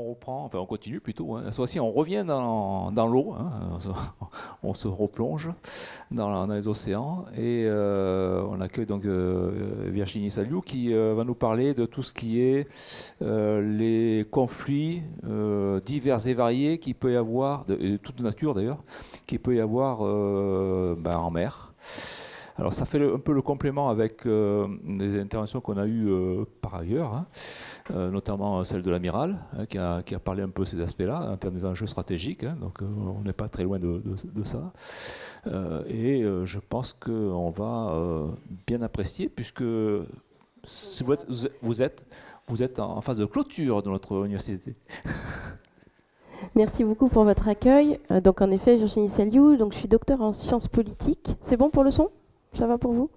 on reprend, enfin on continue plutôt, hein. Cette fois-ci on revient dans l'eau, hein, on se replonge dans les océans et on accueille donc Virginie Saliou qui va nous parler de tout ce qui est les conflits divers et variés qu'il peut y avoir, de toute nature d'ailleurs, qu'il peut y avoir en mer. Alors ça fait un peu le complément avec les interventions qu'on a eues par ailleurs, hein, notamment celle de l'amiral, hein, qui a parlé un peu de ces aspects-là en termes des enjeux stratégiques, hein, donc on n'est pas très loin de ça. Et je pense qu'on va bien apprécier, puisque si vous êtes en phase de clôture de notre université. Merci beaucoup pour votre accueil. Donc en effet, Virginie Saliou, donc je suis docteur en sciences politiques. C'est bon pour le son ? Ça va pour vous ?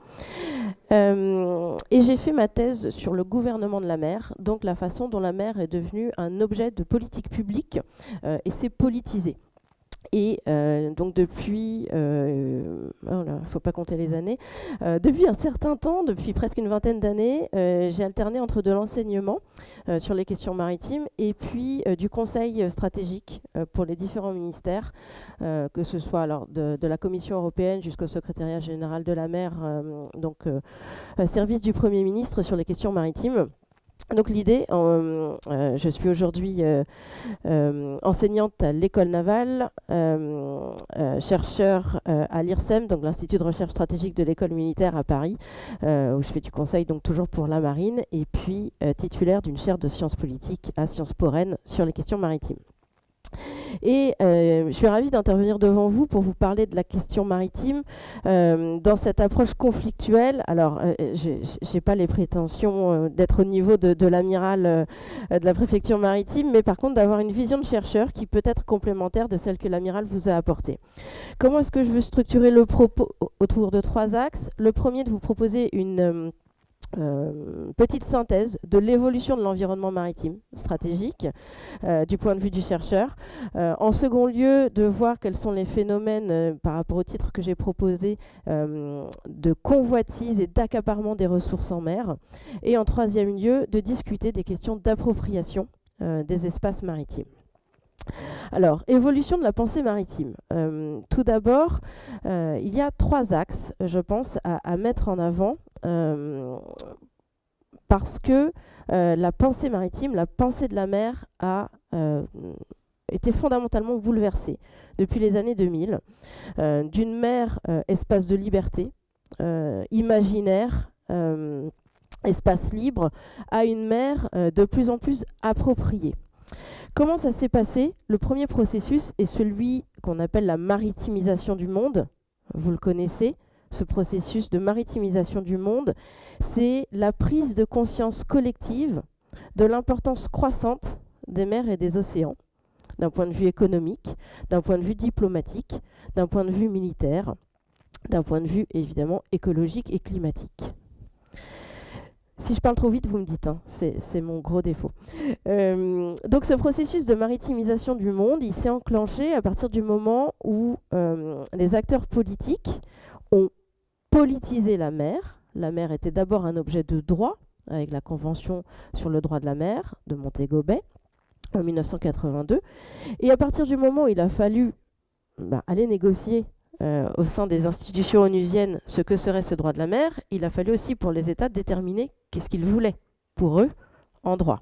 Et j'ai fait ma thèse sur le gouvernement de la mer, donc la façon dont la mer est devenue un objet de politique publique et s'est politisée. Et donc depuis, faut pas compter les années, depuis un certain temps, depuis presque une vingtaine d'années, j'ai alterné entre de l'enseignement sur les questions maritimes et puis du conseil stratégique pour les différents ministères, que ce soit alors de la Commission européenne jusqu'au secrétariat général de la mer, service du Premier ministre sur les questions maritimes. Donc l'idée, je suis aujourd'hui enseignante à l'école navale, chercheur à l'IRSEM, donc l'Institut de recherche stratégique de l'école militaire à Paris, où je fais du conseil donc toujours pour la marine, et puis titulaire d'une chaire de sciences politiques à Sciences Po Rennes sur les questions maritimes. Et je suis ravie d'intervenir devant vous pour vous parler de la question maritime dans cette approche conflictuelle. Alors, je n'ai pas les prétentions d'être au niveau de l'amiral de la préfecture maritime, mais par contre d'avoir une vision de chercheur qui peut être complémentaire de celle que l'amiral vous a apportée. Comment est-ce que je veux structurer le propos autour de 3 axes ? Le premier, de vous proposer une petite synthèse de l'évolution de l'environnement maritime stratégique du point de vue du chercheur. En second lieu, de voir quels sont les phénomènes par rapport au titre que j'ai proposé de convoitise et d'accaparement des ressources en mer. Et en troisième lieu, de discuter des questions d'appropriation des espaces maritimes. Alors, évolution de la pensée maritime. Tout d'abord, il y a 3 axes, je pense, à mettre en avant parce que la pensée maritime, la pensée de la mer a été fondamentalement bouleversée depuis les années 2000, d'une mer espace de liberté, imaginaire, espace libre, à une mer de plus en plus appropriée. Comment ça s'est passé ? Le premier processus est celui qu'on appelle la maritimisation du monde. Vous le connaissez, ce processus de maritimisation du monde, c'est la prise de conscience collective de l'importance croissante des mers et des océans, d'un point de vue économique, d'un point de vue diplomatique, d'un point de vue militaire, d'un point de vue évidemment écologique et climatique. Si je parle trop vite, vous me dites, hein, c'est mon gros défaut. Donc ce processus de maritimisation du monde, il s'est enclenché à partir du moment où les acteurs politiques ont politisé la mer. La mer était d'abord un objet de droit, avec la Convention sur le droit de la mer de Montego Bay en 1982. Et à partir du moment où il a fallu aller négocier au sein des institutions onusiennes ce que serait ce droit de la mer, il a fallu aussi pour les États déterminer qu'est-ce qu'ils voulaient pour eux en droit.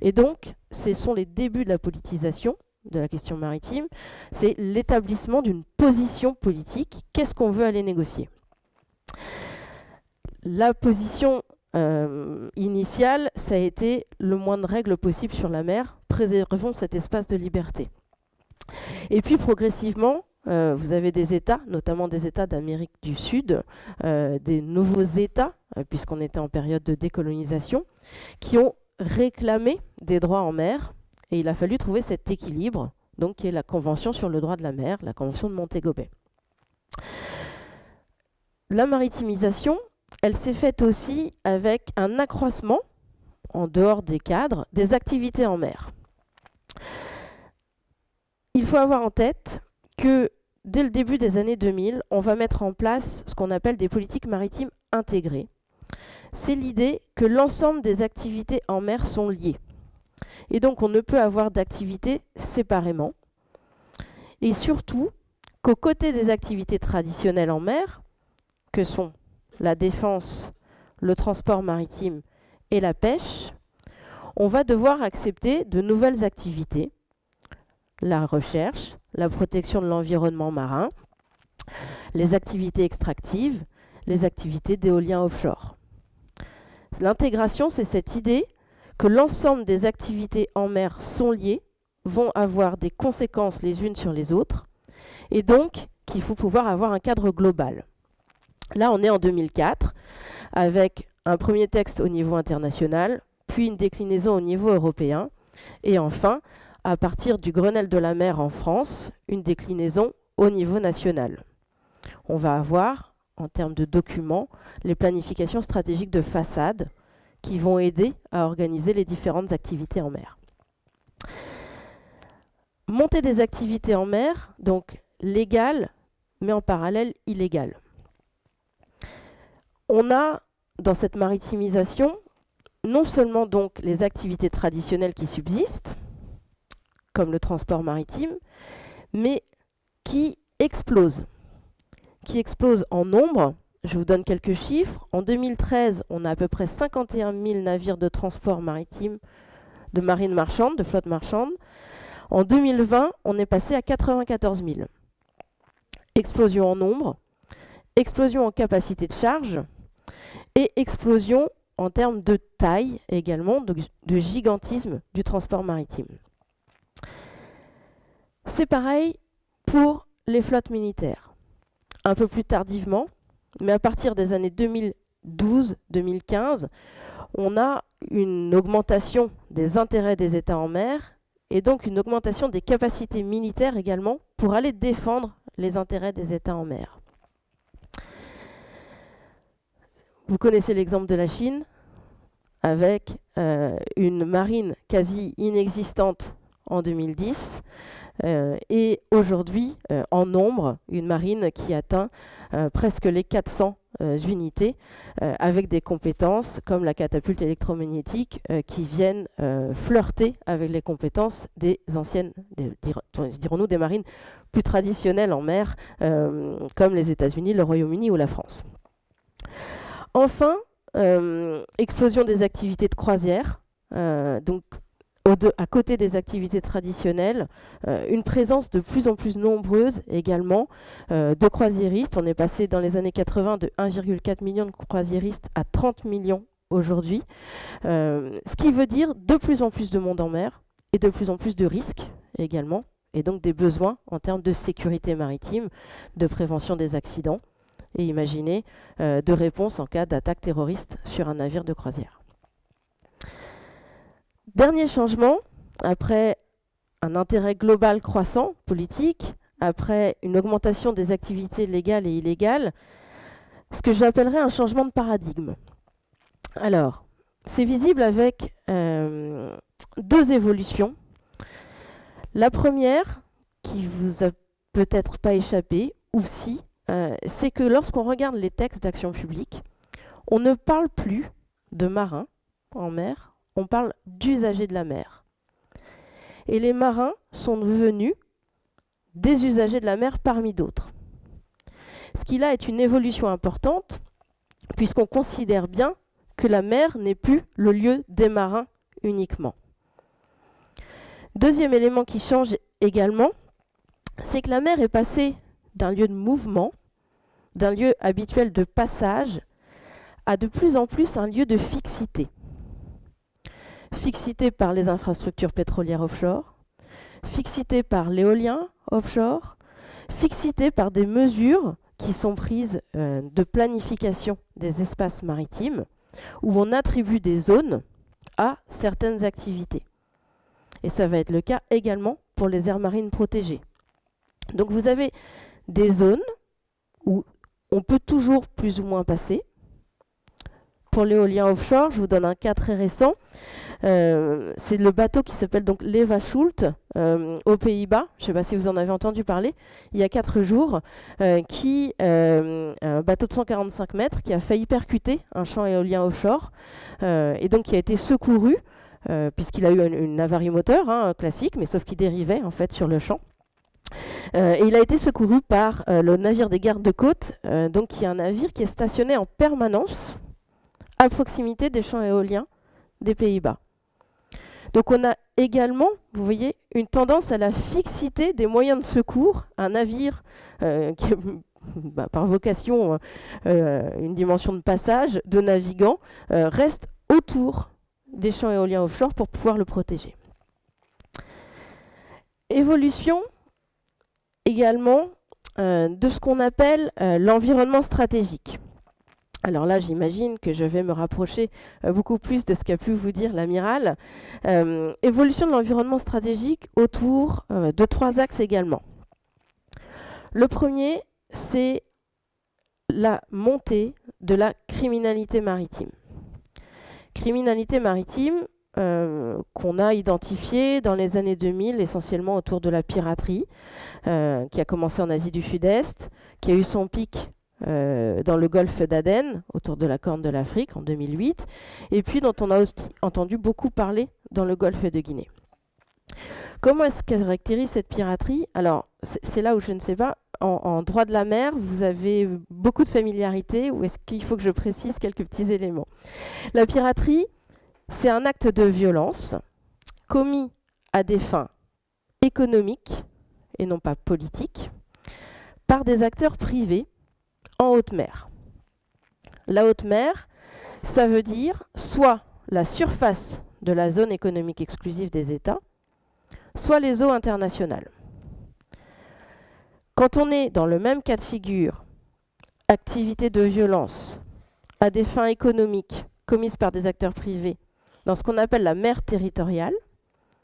Et donc, ce sont les débuts de la politisation de la question maritime, c'est l'établissement d'une position politique. Qu'est-ce qu'on veut aller négocier ? La position initiale, ça a été le moins de règles possible sur la mer, préservons cet espace de liberté. Et puis progressivement, vous avez des États, notamment des États d'Amérique du Sud, des nouveaux États, puisqu'on était en période de décolonisation, qui ont réclamé des droits en mer. Et il a fallu trouver cet équilibre, donc, qui est la Convention sur le droit de la mer, la Convention de Montego Bay. La maritimisation, elle s'est faite aussi avec un accroissement, en dehors des cadres, des activités en mer. Il faut avoir en tête que dès le début des années 2000, on va mettre en place ce qu'on appelle des politiques maritimes intégrées. C'est l'idée que l'ensemble des activités en mer sont liées. Et donc on ne peut avoir d'activités séparément. Et surtout qu'aux côtés des activités traditionnelles en mer, que sont la défense, le transport maritime et la pêche, on va devoir accepter de nouvelles activités, la recherche, la protection de l'environnement marin, les activités extractives, les activités d'éolien offshore. L'intégration, c'est cette idée que l'ensemble des activités en mer sont liées, vont avoir des conséquences les unes sur les autres, et donc qu'il faut pouvoir avoir un cadre global. Là, on est en 2004, avec un premier texte au niveau international, puis une déclinaison au niveau européen, et enfin, à partir du Grenelle de la mer en France, une déclinaison au niveau national. On va avoir, en termes de documents, les planifications stratégiques de façade qui vont aider à organiser les différentes activités en mer. Monter des activités en mer, donc légales, mais en parallèle illégales. On a, dans cette maritimisation, non seulement donc les activités traditionnelles qui subsistent, comme le transport maritime, mais qui explosent en nombre. Je vous donne quelques chiffres. En 2013, on a à peu près 51 000 navires de transport maritime, de marine marchande, de flotte marchande. En 2020, on est passé à 94 000. Explosion en nombre, explosion en capacité de charge et explosion en termes de taille également, de gigantisme du transport maritime. C'est pareil pour les flottes militaires. Un peu plus tardivement, mais à partir des années 2012-2015, on a une augmentation des intérêts des États en mer et donc une augmentation des capacités militaires également pour aller défendre les intérêts des États en mer. Vous connaissez l'exemple de la Chine, avec une marine quasi inexistante en 2010, et aujourd'hui, en nombre, une marine qui atteint presque les 400 unités, avec des compétences comme la catapulte électromagnétique qui viennent flirter avec les compétences des anciennes, dirons-nous, des marines plus traditionnelles en mer, comme les États-Unis, le Royaume-Uni ou la France. Enfin, explosion des activités de croisière, donc à côté des activités traditionnelles, une présence de plus en plus nombreuse également de croisiéristes. On est passé dans les années 80 de 1,4 million de croisiéristes à 30 millions aujourd'hui, ce qui veut dire de plus en plus de monde en mer et de plus en plus de risques également, et donc des besoins en termes de sécurité maritime, de prévention des accidents, et imaginez de réponse en cas d'attaque terroriste sur un navire de croisière. Dernier changement, après un intérêt global croissant, politique, après une augmentation des activités légales et illégales, ce que j'appellerais un changement de paradigme. Alors, c'est visible avec deux évolutions. La première, qui vous a peut-être pas échappé, ou si, c'est que lorsqu'on regarde les textes d'action publique, on ne parle plus de marins en mer, on parle d'usagers de la mer. Et les marins sont devenus des usagers de la mer parmi d'autres. Ce qui là est une évolution importante, puisqu'on considère bien que la mer n'est plus le lieu des marins uniquement. Deuxième élément qui change également, c'est que la mer est passée d'un lieu de mouvement, d'un lieu habituel de passage, à de plus en plus un lieu de fixité. Fixité par les infrastructures pétrolières offshore, fixité par l'éolien offshore, fixité par des mesures qui sont prises de planification des espaces maritimes, où on attribue des zones à certaines activités. Et ça va être le cas également pour les aires marines protégées. Donc vous avez des zones où on peut toujours plus ou moins passer. Pour l'éolien offshore, je vous donne un cas très récent. C'est le bateau qui s'appelle donc l'Eva Schult aux Pays-Bas. Je ne sais pas si vous en avez entendu parler. Il y a 4 jours, un bateau de 145 mètres qui a failli percuter un champ éolien offshore et donc qui a été secouru puisqu'il a eu une avarie moteur classique, mais sauf qu'il dérivait en fait sur le champ. Et il a été secouru par le navire des gardes-côtes, donc qui est un navire qui est stationné en permanence à proximité des champs éoliens des Pays-Bas. Donc on a également, vous voyez, une tendance à la fixité des moyens de secours. Un navire qui est par vocation une dimension de passage, de navigants, reste autour des champs éoliens offshore pour pouvoir le protéger. Évolution également de ce qu'on appelle l'environnement stratégique. Alors là, j'imagine que je vais me rapprocher beaucoup plus de ce qu'a pu vous dire l'amiral. Évolution de l'environnement stratégique autour de 3 axes également. Le premier, c'est la montée de la criminalité maritime. Criminalité maritime qu'on a identifiée dans les années 2000, essentiellement autour de la piraterie, qui a commencé en Asie du Sud-Est, qui a eu son pic dans le golfe d'Aden, autour de la Corne de l'Afrique en 2008, et puis dont on a aussi entendu beaucoup parler dans le golfe de Guinée. Comment est-ce qu'elle caractérise cette piraterie? Alors, c'est là où je ne sais pas. En droit de la mer, vous avez beaucoup de familiarité, ou est-ce qu'il faut que je précise quelques petits éléments? La piraterie, c'est un acte de violence commis à des fins économiques et non pas politiques par des acteurs privés en haute mer. La haute mer, ça veut dire soit la surface de la zone économique exclusive des États, soit les eaux internationales. Quand on est dans le même cas de figure, activité de violence à des fins économiques commises par des acteurs privés dans ce qu'on appelle la mer territoriale,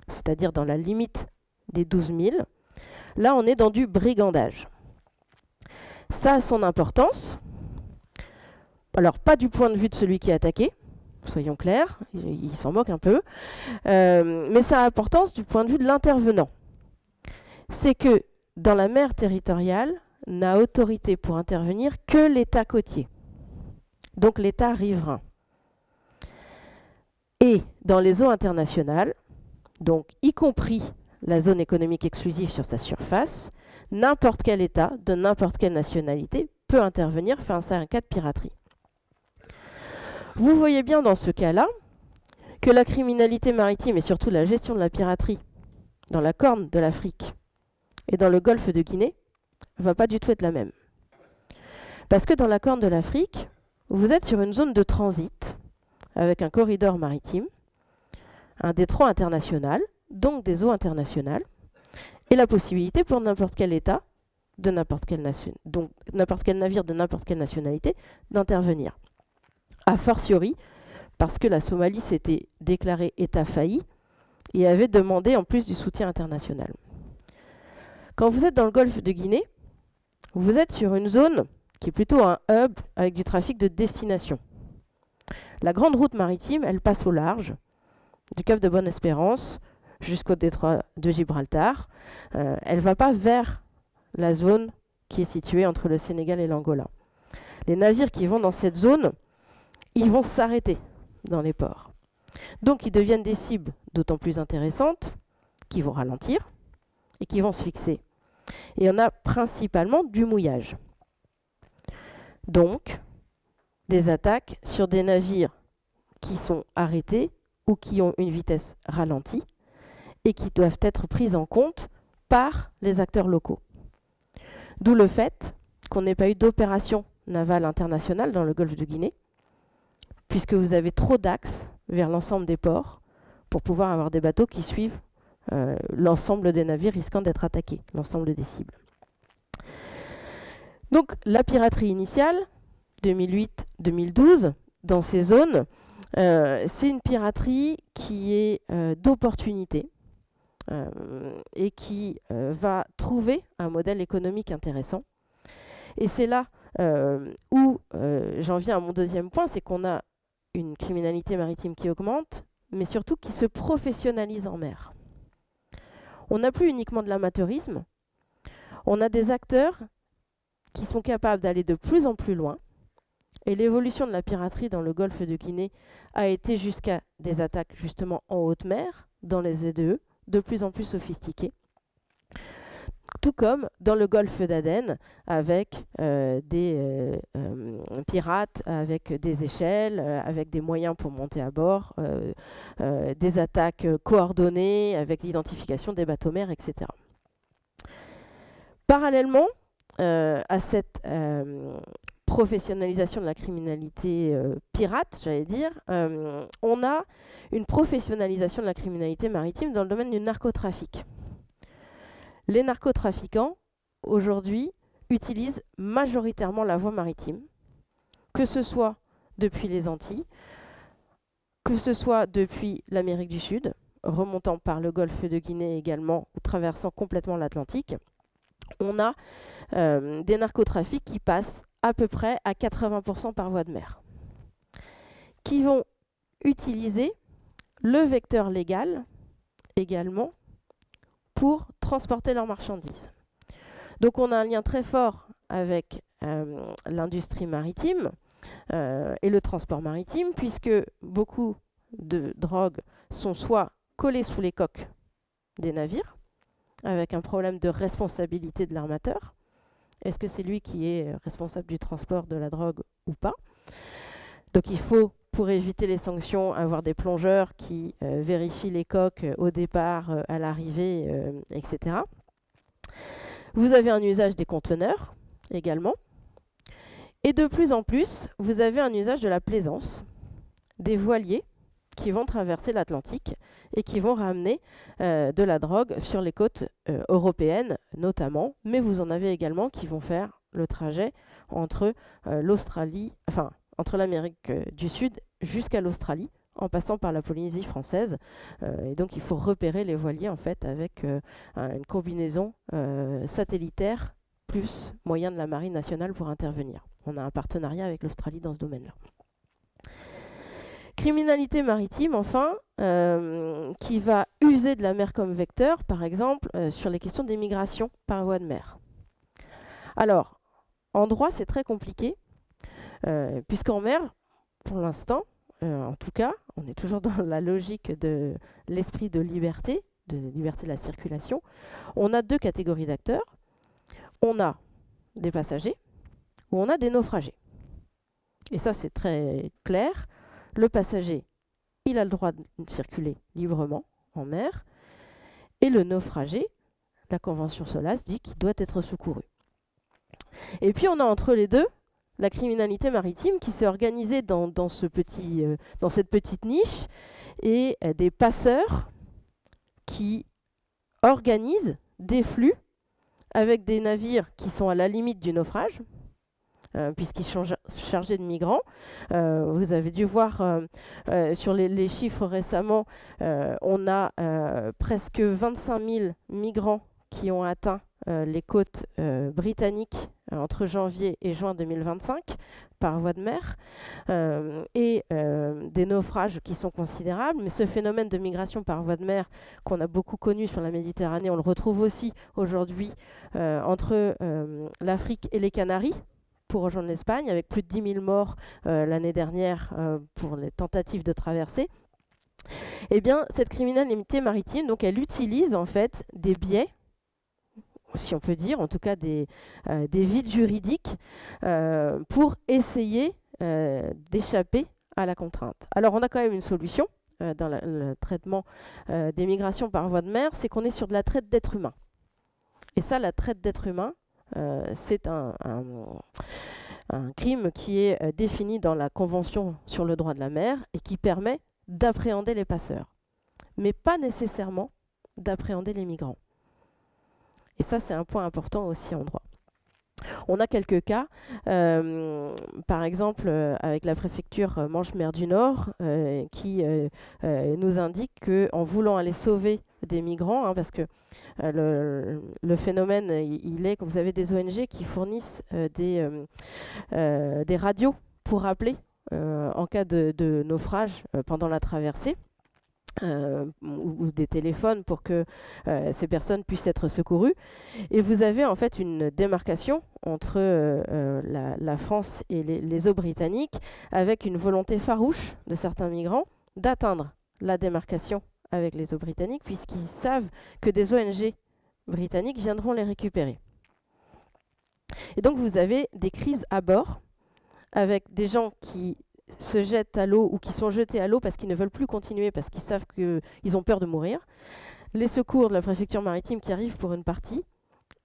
c'est-à-dire dans la limite des 12 000, là on est dans du brigandage. Ça a son importance, alors pas du point de vue de celui qui est attaqué, soyons clairs, il s'en moque un peu, mais ça a importance du point de vue de l'intervenant. C'est que dans la mer territoriale, n'a autorité pour intervenir que l'État côtier, donc l'État riverain. Et dans les eaux internationales, donc y compris la zone économique exclusive sur sa surface, n'importe quel État, de n'importe quelle nationalité, peut intervenir face à un cas de piraterie. Vous voyez bien dans ce cas-là que la criminalité maritime et surtout la gestion de la piraterie dans la Corne de l'Afrique et dans le golfe de Guinée ne va pas du tout être la même. Parce que dans la Corne de l'Afrique, vous êtes sur une zone de transit avec un corridor maritime, un détroit international, donc des eaux internationales, et la possibilité pour n'importe quel État, de n'importe quelle nation, donc n'importe quel navire de n'importe quelle nationalité, d'intervenir. A fortiori, parce que la Somalie s'était déclarée État failli et avait demandé en plus du soutien international. Quand vous êtes dans le golfe de Guinée, vous êtes sur une zone qui est plutôt un hub avec du trafic de destination. La grande route maritime, elle passe au large, du Cap de Bonne-Espérance jusqu'au détroit de Gibraltar. Elle ne va pas vers la zone qui est située entre le Sénégal et l'Angola. Les navires qui vont dans cette zone, ils vont s'arrêter dans les ports. Donc ils deviennent des cibles d'autant plus intéressantes, qui vont ralentir et qui vont se fixer. Et on a principalement du mouillage. Donc, des attaques sur des navires qui sont arrêtés ou qui ont une vitesse ralentie et qui doivent être prises en compte par les acteurs locaux. D'où le fait qu'on n'ait pas eu d'opération navale internationale dans le golfe de Guinée, puisque vous avez trop d'axes vers l'ensemble des ports pour pouvoir avoir des bateaux qui suivent l'ensemble des navires risquant d'être attaqués, l'ensemble des cibles. Donc la piraterie initiale, 2008-2012, dans ces zones, c'est une piraterie qui est d'opportunité et qui va trouver un modèle économique intéressant. Et c'est là où j'en viens à mon deuxième point, c'est qu'on a une criminalité maritime qui augmente, mais surtout qui se professionnalise en mer. On n'a plus uniquement de l'amateurisme, on a des acteurs qui sont capables d'aller de plus en plus loin Et l'évolution de la piraterie dans le golfe de Guinée a été jusqu'à des attaques justement en haute mer, dans les ZEE, de plus en plus sophistiquées. Tout comme dans le golfe d'Aden, avec des pirates, avec des échelles, avec des moyens pour monter à bord, des attaques coordonnées, avec l'identification des bateaux-mers, etc. Parallèlement à cette professionnalisation de la criminalité pirate, j'allais dire, on a une professionnalisation de la criminalité maritime dans le domaine du narcotrafic. Les narcotrafiquants, aujourd'hui, utilisent majoritairement la voie maritime, que ce soit depuis les Antilles, que ce soit depuis l'Amérique du Sud, remontant par le golfe de Guinée également, ou traversant complètement l'Atlantique. On a des narcotrafics qui passent à peu près à 80% par voie de mer, qui vont utiliser le vecteur légal également pour transporter leurs marchandises. Donc on a un lien très fort avec l'industrie maritime et le transport maritime, puisque beaucoup de drogues sont soit collées sous les coques des navires, avec un problème de responsabilité de l'armateur. Est-ce que c'est lui qui est responsable du transport de la drogue ou pas? Donc il faut, pour éviter les sanctions, avoir des plongeurs qui vérifient les coques au départ, à l'arrivée, etc. Vous avez un usage des conteneurs également. Et de plus en plus, vous avez un usage de la plaisance, des voiliers qui vont traverser l'Atlantique et qui vont ramener de la drogue sur les côtes européennes notamment, mais vous en avez également qui vont faire le trajet entre l'Australie, enfin entre l'Amérique du Sud jusqu'à l'Australie, en passant par la Polynésie française. Et donc il faut repérer les voiliers en fait avec une combinaison satellitaire plus moyen de la Marine nationale pour intervenir. On a un partenariat avec l'Australie dans ce domaine-là. Criminalité maritime, enfin, qui va user de la mer comme vecteur, par exemple, sur les questions des migrations par voie de mer. Alors, en droit, c'est très compliqué, puisqu'en mer, pour l'instant, en tout cas, on est toujours dans la logique de l'esprit de liberté de la circulation. On a deux catégories d'acteurs. On a des passagers ou on a des naufragés. Et ça, c'est très clair. Le passager, il a le droit de circuler librement en mer. Et le naufragé, la Convention SOLAS dit qu'il doit être secouru. Et puis, on a entre les deux la criminalité maritime qui s'est organisée dans cette petite niche et des passeurs qui organisent des flux avec des navires qui sont à la limite du naufrage, puisqu'ils sont chargés de migrants. Vous avez dû voir sur les chiffres récemment, on a presque 25 000 migrants qui ont atteint les côtes britanniques entre janvier et juin 2025 par voie de mer, et des naufrages qui sont considérables. Mais ce phénomène de migration par voie de mer qu'on a beaucoup connu sur la Méditerranée, on le retrouve aussi aujourd'hui entre l'Afrique et les Canaries, pour rejoindre l'Espagne, avec plus de 10 000 morts l'année dernière pour les tentatives de traversée. Eh bien, cette criminalité maritime, donc, elle utilise en fait des biais, si on peut dire, en tout cas des vides juridiques, pour essayer d'échapper à la contrainte. Alors, on a quand même une solution dans le traitement des migrations par voie de mer, c'est qu'on est sur de la traite d'êtres humains. Et ça, la traite d'êtres humains, c'est un crime qui est défini dans la Convention sur le droit de la mer et qui permet d'appréhender les passeurs, mais pas nécessairement d'appréhender les migrants. Et ça, c'est un point important aussi en droit. On a quelques cas, par exemple avec la préfecture Manche-Mer du Nord, qui nous indique qu'en voulant aller sauver des migrants, parce que le phénomène, il est que vous avez des ONG qui fournissent des radios pour appeler en cas de naufrage pendant la traversée. ou des téléphones pour que ces personnes puissent être secourues. Et vous avez en fait une démarcation entre la France et les eaux britanniques, avec une volonté farouche de certains migrants d'atteindre la démarcation avec les eaux britanniques, puisqu'ils savent que des ONG britanniques viendront les récupérer. Et donc vous avez des crises à bord, avec des gens qui se jettent à l'eau ou qui sont jetés à l'eau parce qu'ils ne veulent plus continuer, parce qu'ils savent qu'ils ont peur de mourir. Les secours de la préfecture maritime qui arrivent pour une partie,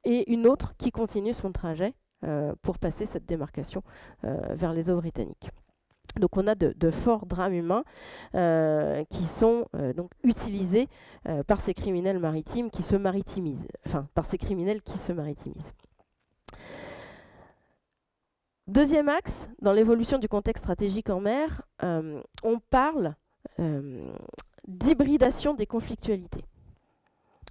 et une autre qui continue son trajet pour passer cette démarcation vers les eaux britanniques. Donc on a de forts drames humains qui sont donc utilisés par ces criminels maritimes qui se maritimisent, enfin par ces criminels qui se maritimisent. Deuxième axe, dans l'évolution du contexte stratégique en mer, on parle d'hybridation des conflictualités.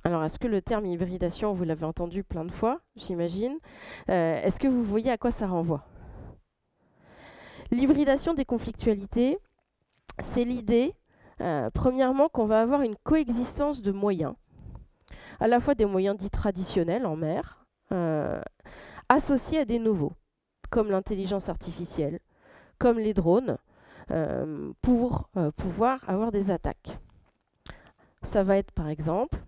Alors, est-ce que le terme hybridation, vous l'avez entendu plein de fois, j'imagine. Est-ce que vous voyez à quoi ça renvoie? L'hybridation des conflictualités, c'est l'idée, premièrement, qu'on va avoir une coexistence de moyens, à la fois des moyens dits traditionnels en mer, associés à des nouveaux, comme l'intelligence artificielle, comme les drones, pour pouvoir avoir des attaques. Ça va être par exemple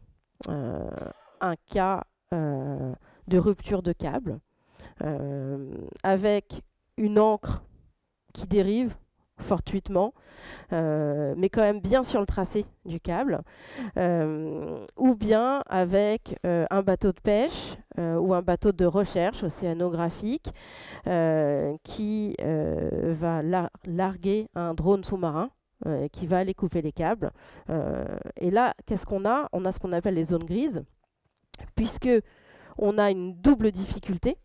un cas de rupture de câble avec une ancre qui dérive fortuitement, mais quand même bien sur le tracé du câble, ou bien avec un bateau de pêche ou un bateau de recherche océanographique qui va larguer un drone sous-marin qui va aller couper les câbles. Et là, qu'est-ce qu'on a? On a ce qu'on appelle les zones grises, puisque on a une double difficulté,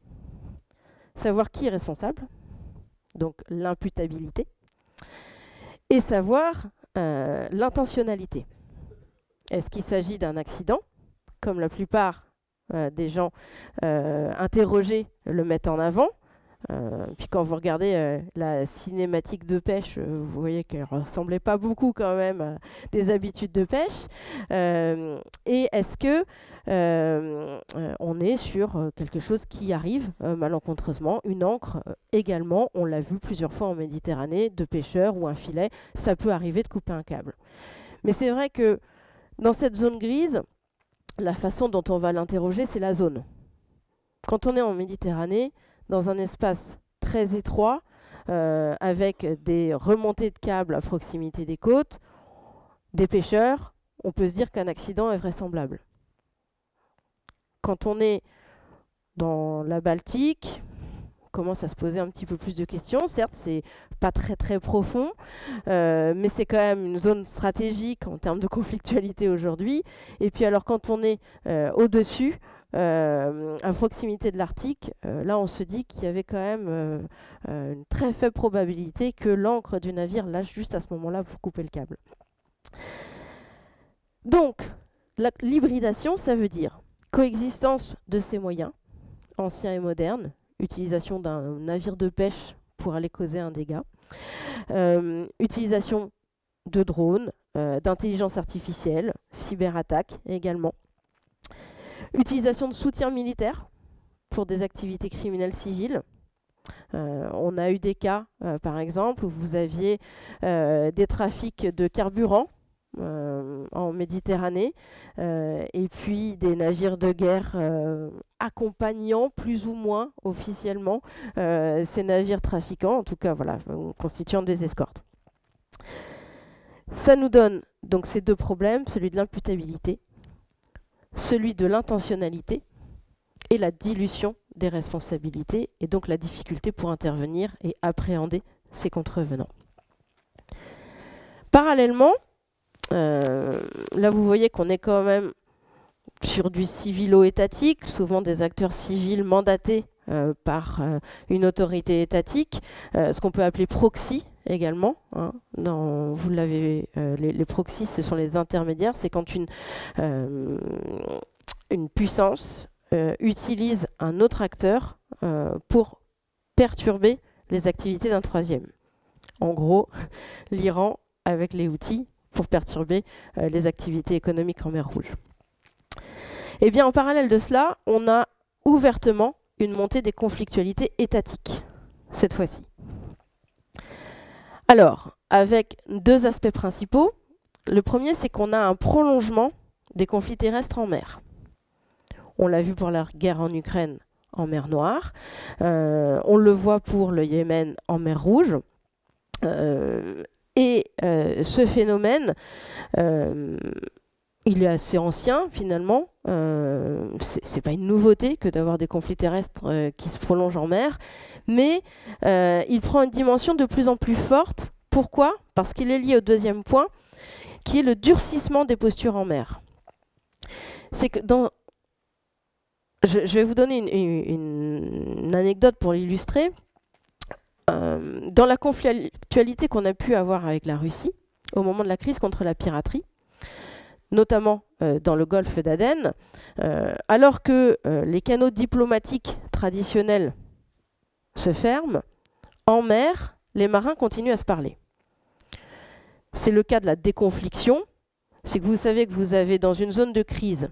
savoir qui est responsable, donc l'imputabilité, et savoir l'intentionnalité. Est-ce qu'il s'agit d'un accident, comme la plupart des gens interrogés le mettent en avant? Puis quand vous regardez la cinématique de pêche, vous voyez qu'elle ne ressemblait pas beaucoup quand même à des habitudes de pêche. Et est-ce que on est sur quelque chose qui arrive malencontreusement, une ancre également, on l'a vu plusieurs fois en Méditerranée, de pêcheurs ou un filet, ça peut arriver de couper un câble. Mais c'est vrai que dans cette zone grise, la façon dont on va l'interroger, c'est la zone. Quand on est en Méditerranée, dans un espace très étroit, avec des remontées de câbles à proximité des côtes, des pêcheurs, on peut se dire qu'un accident est vraisemblable. Quand on est dans la Baltique, on commence à se poser un petit peu plus de questions. Certes, c'est pas très très profond, mais c'est quand même une zone stratégique en termes de conflictualité aujourd'hui. Et puis alors quand on est au-dessus, à proximité de l'Arctique, là on se dit qu'il y avait quand même une très faible probabilité que l'ancre du navire lâche juste à ce moment-là pour couper le câble. Donc, l'hybridation, ça veut dire coexistence de ces moyens, anciens et modernes, utilisation d'un navire de pêche pour aller causer un dégât, utilisation de drones, d'intelligence artificielle, cyberattaques également, utilisation de soutien militaire pour des activités criminelles civiles. On a eu des cas, par exemple, où vous aviez des trafics de carburant en Méditerranée, et puis des navires de guerre accompagnant plus ou moins officiellement ces navires trafiquants, en tout cas voilà, constituant des escortes. Ça nous donne donc ces deux problèmes, celui de l'imputabilité, celui de l'intentionnalité et la dilution des responsabilités, et donc la difficulté pour intervenir et appréhender ces contrevenants. Parallèlement, là vous voyez qu'on est quand même sur du civilo-étatique, souvent des acteurs civils mandatés par une autorité étatique, ce qu'on peut appeler proxy également. Hein, vous l'avez, les proxys, ce sont les intermédiaires, c'est quand une puissance utilise un autre acteur pour perturber les activités d'un troisième. En gros, l'Iran avec les Houthis pour perturber les activités économiques en mer Rouge. Et bien, en parallèle de cela, on a ouvertement une montée des conflictualités étatiques, cette fois-ci. Alors, avec deux aspects principaux. Le premier, c'est qu'on a un prolongement des conflits terrestres en mer. On l'a vu pour la guerre en Ukraine en mer Noire. On le voit pour le Yémen en mer Rouge. Ce phénomène, il est assez ancien finalement. C'est pas une nouveauté que d'avoir des conflits terrestres qui se prolongent en mer, mais il prend une dimension de plus en plus forte. Pourquoi? Parce qu'il est lié au deuxième point, qui est le durcissement des postures en mer. C'est que je vais vous donner une anecdote pour l'illustrer. Dans la conflictualité qu'on a pu avoir avec la Russie, au moment de la crise contre la piraterie, notamment dans le golfe d'Aden, alors que les canaux diplomatiques traditionnels se ferment, en mer, les marins continuent à se parler. C'est le cas de la déconfliction. C'est que vous savez que vous avez dans une zone de crise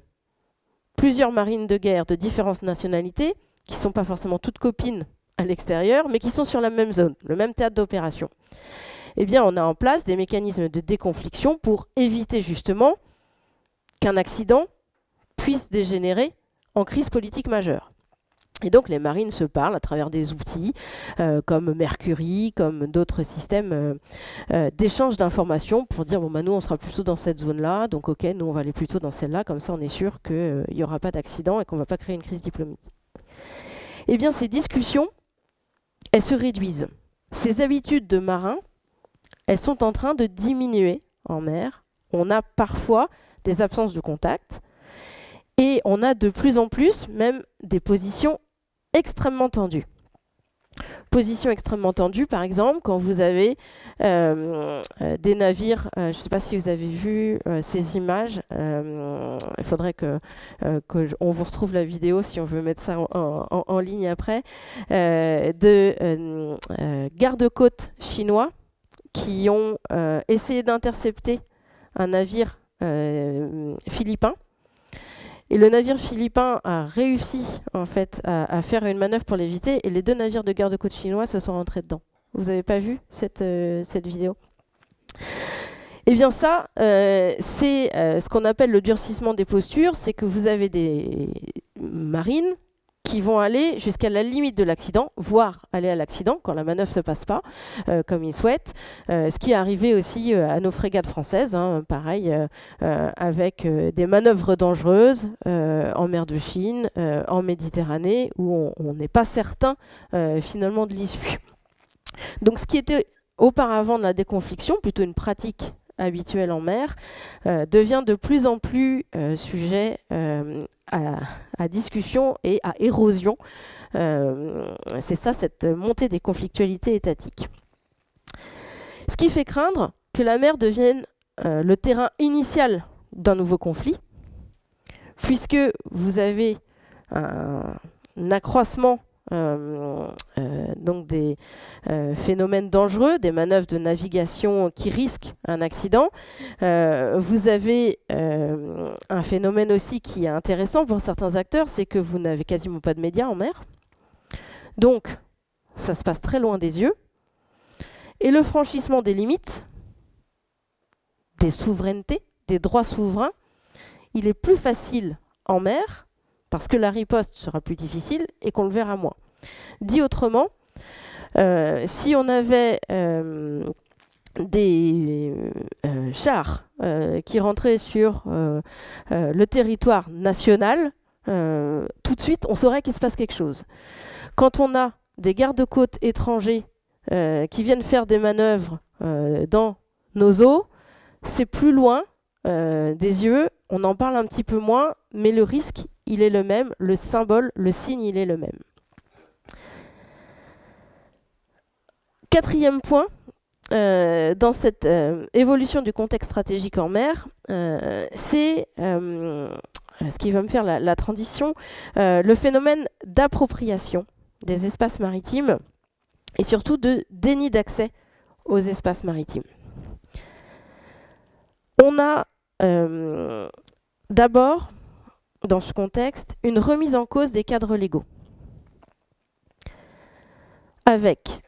plusieurs marines de guerre de différentes nationalités qui ne sont pas forcément toutes copines à l'extérieur, mais qui sont sur la même zone, le même théâtre d'opération. Eh bien, on a en place des mécanismes de déconfliction pour éviter justement qu'un accident puisse dégénérer en crise politique majeure. Et donc les marines se parlent à travers des outils comme Mercury, comme d'autres systèmes d'échange d'informations pour dire bon, bah, nous on sera plutôt dans cette zone-là, donc ok, nous on va aller plutôt dans celle-là, comme ça on est sûr qu'il n'y aura pas d'accident et qu'on ne va pas créer une crise diplomatique. Eh bien ces discussions, elles se réduisent. Ces habitudes de marins, elles sont en train de diminuer en mer. On a parfois des absences de contact et on a de plus en plus même des positions extrêmement tendues. Position extrêmement tendue, par exemple, quand vous avez des navires, je ne sais pas si vous avez vu ces images, il faudrait qu'on vous retrouve la vidéo si on veut mettre ça en ligne après, de gardes-côtes chinois qui ont essayé d'intercepter un navire philippin. Et le navire philippin a réussi en fait à faire une manœuvre pour l'éviter et les deux navires de garde-côte chinois se sont rentrés dedans. Vous n'avez pas vu cette vidéo? Eh bien ça, c'est ce qu'on appelle le durcissement des postures, c'est que vous avez des marines qui vont aller jusqu'à la limite de l'accident, voire aller à l'accident quand la manœuvre ne se passe pas comme ils souhaitent. Ce qui est arrivé aussi à nos frégates françaises, hein, pareil, avec des manœuvres dangereuses en mer de Chine, en Méditerranée, où on n'est pas certain finalement de l'issue. Donc ce qui était auparavant de la déconfliction, plutôt une pratique habituelle en mer, devient de plus en plus sujet à discussion et à érosion. C'est ça, cette montée des conflictualités étatiques. Ce qui fait craindre que la mer devienne le terrain initial d'un nouveau conflit, puisque vous avez un accroissement donc des phénomènes dangereux, des manœuvres de navigation qui risquent un accident. Vous avez un phénomène aussi qui est intéressant pour certains acteurs, c'est que vous n'avez quasiment pas de médias en mer. Donc, ça se passe très loin des yeux. Et le franchissement des limites, des souverainetés, des droits souverains, il est plus facile en mer parce que la riposte sera plus difficile et qu'on le verra moins. Dit autrement, si on avait des chars qui rentraient sur le territoire national, tout de suite, on saurait qu'il se passe quelque chose. Quand on a des gardes-côtes étrangers qui viennent faire des manœuvres dans nos eaux, c'est plus loin des yeux, on en parle un petit peu moins, mais le risque, il est le même, le symbole, le signe, il est le même. Quatrième point, dans cette évolution du contexte stratégique en mer, c'est ce qui va me faire la transition, le phénomène d'appropriation des espaces maritimes et surtout de déni d'accès aux espaces maritimes. On a d'abord, dans ce contexte, une remise en cause des cadres légaux, avec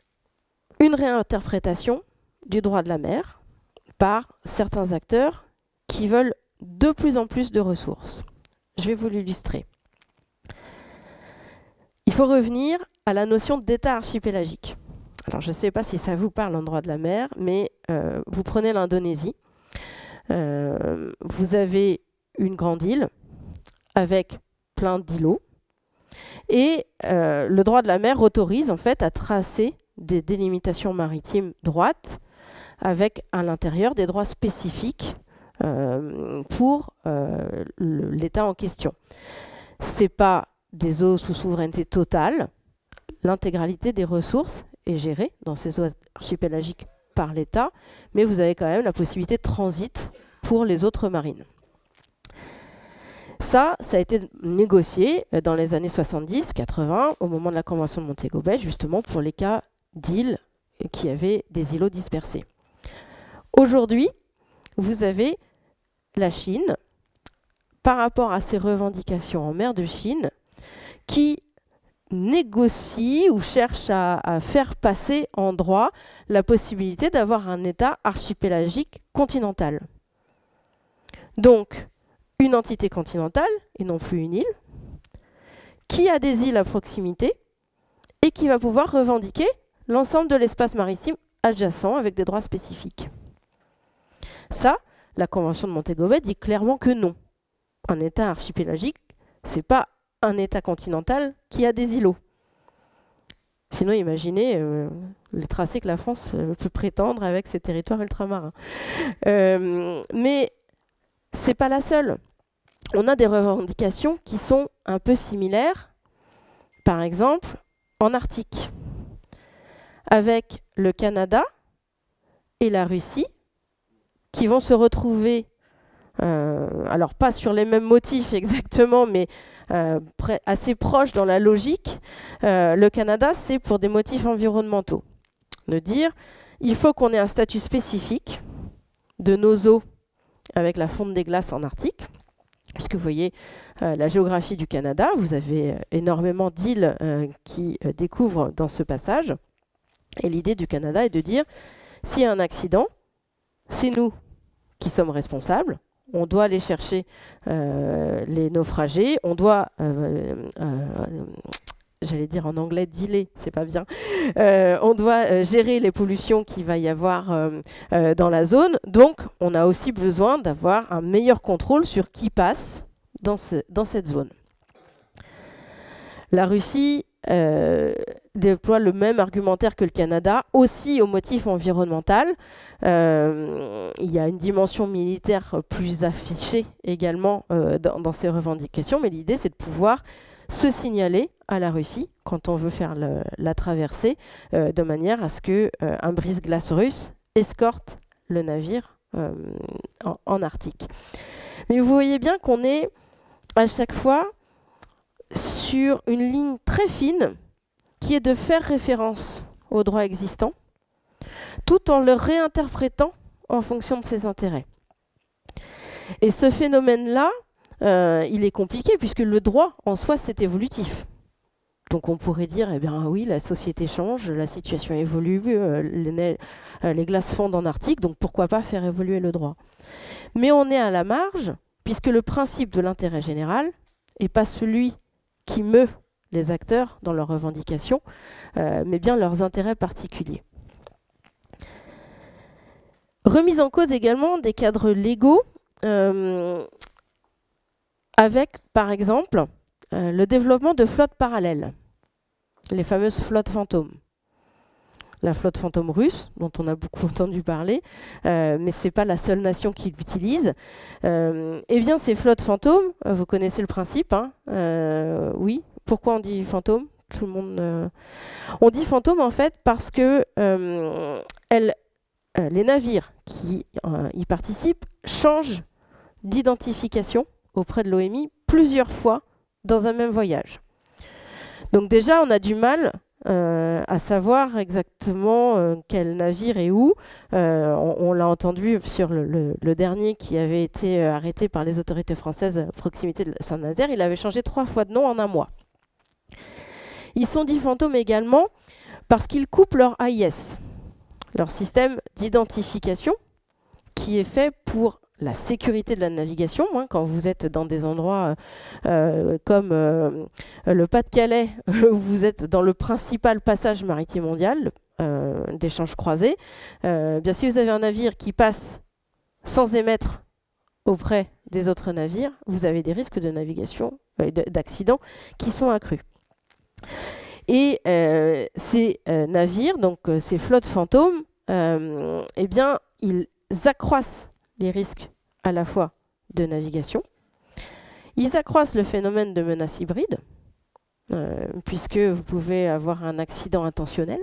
une réinterprétation du droit de la mer par certains acteurs qui veulent de plus en plus de ressources. Je vais vous l'illustrer. Il faut revenir à la notion d'État archipélagique. Alors, je ne sais pas si ça vous parle en droit de la mer, mais vous prenez l'Indonésie. Vous avez une grande île avec plein d'îlots. Et le droit de la mer autorise en fait à tracer des délimitations maritimes droites avec à l'intérieur des droits spécifiques pour l'État en question. Ce n'est pas des eaux sous souveraineté totale. L'intégralité des ressources est gérée dans ces eaux archipélagiques par l'État, mais vous avez quand même la possibilité de transit pour les autres marines. Ça a été négocié dans les années 70-80, au moment de la Convention de Montego Bay, justement pour les cas d'îles qui avaient des îlots dispersés. Aujourd'hui, vous avez la Chine, par rapport à ses revendications en mer de Chine, qui négocie ou cherche à faire passer en droit la possibilité d'avoir un État archipélagique continental. Donc, une entité continentale, et non plus une île, qui a des îles à proximité et qui va pouvoir revendiquer l'ensemble de l'espace maritime adjacent avec des droits spécifiques. Ça, la Convention de Montego Bay dit clairement que non. Un État archipélagique, ce n'est pas un État continental qui a des îlots. Sinon, imaginez les tracés que la France peut prétendre avec ses territoires ultramarins. Mais ce n'est pas la seule. On a des revendications qui sont un peu similaires, par exemple en Arctique, avec le Canada et la Russie qui vont se retrouver, alors pas sur les mêmes motifs exactement, mais assez proches dans la logique. Le Canada, c'est pour des motifs environnementaux. De dire, il faut qu'on ait un statut spécifique de nos eaux avec la fonte des glaces en Arctique. Puisque vous voyez la géographie du Canada, vous avez énormément d'îles qui découvrent dans ce passage. Et l'idée du Canada est de dire, s'il y a un accident, c'est nous qui sommes responsables. On doit aller chercher les naufragés, on doit, j'allais dire en anglais dealer, c'est pas bien, on doit gérer les pollutions qu'il va y avoir dans la zone. Donc, on a aussi besoin d'avoir un meilleur contrôle sur qui passe dans cette zone. La Russie déploie le même argumentaire que le Canada, aussi au motif environnemental. Il y a une dimension militaire plus affichée également dans ces revendications, mais l'idée c'est de pouvoir se signaler à la Russie quand on veut faire la traversée, de manière à ce qu'un brise-glace russe escorte le navire en Arctique. Mais vous voyez bien qu'on est à chaque fois sur une ligne très fine qui est de faire référence au droit existant tout en le réinterprétant en fonction de ses intérêts. Et ce phénomène-là, il est compliqué puisque le droit en soi c'est évolutif. Donc on pourrait dire, eh bien oui, la société change, la situation évolue, les glaces fondent en Arctique, donc pourquoi pas faire évoluer le droit. Mais on est à la marge, puisque le principe de l'intérêt général n'est pas celui qui meut les acteurs dans leurs revendications, mais bien leurs intérêts particuliers. Remise en cause également des cadres légaux, avec par exemple le développement de flottes parallèles, les fameuses flottes fantômes. La flotte fantôme russe, dont on a beaucoup entendu parler, mais ce n'est pas la seule nation qui l'utilise. Eh bien, ces flottes fantômes, vous connaissez le principe, hein, oui. Pourquoi on dit fantôme? Tout le monde. On dit fantôme en fait parce que les navires qui y participent changent d'identification auprès de l'OMI plusieurs fois dans un même voyage. Donc déjà, on a du mal à savoir exactement quel navire et où. On l'a entendu sur le dernier qui avait été arrêté par les autorités françaises à proximité de Saint-Nazaire. Il avait changé 3 fois de nom en un mois. Ils sont dits fantômes également parce qu'ils coupent leur AIS, leur système d'identification, qui est fait pour la sécurité de la navigation. Quand vous êtes dans des endroits comme le Pas-de-Calais, où vous êtes dans le principal passage maritime mondial d'échanges croisés, bien si vous avez un navire qui passe sans émettre auprès des autres navires, vous avez des risques de navigation, d'accidents qui sont accrus. Et ces navires, donc ces flottes fantômes, eh bien, ils accroissent les risques à la fois de navigation. Ils accroissent le phénomène de menace hybride, puisque vous pouvez avoir un accident intentionnel.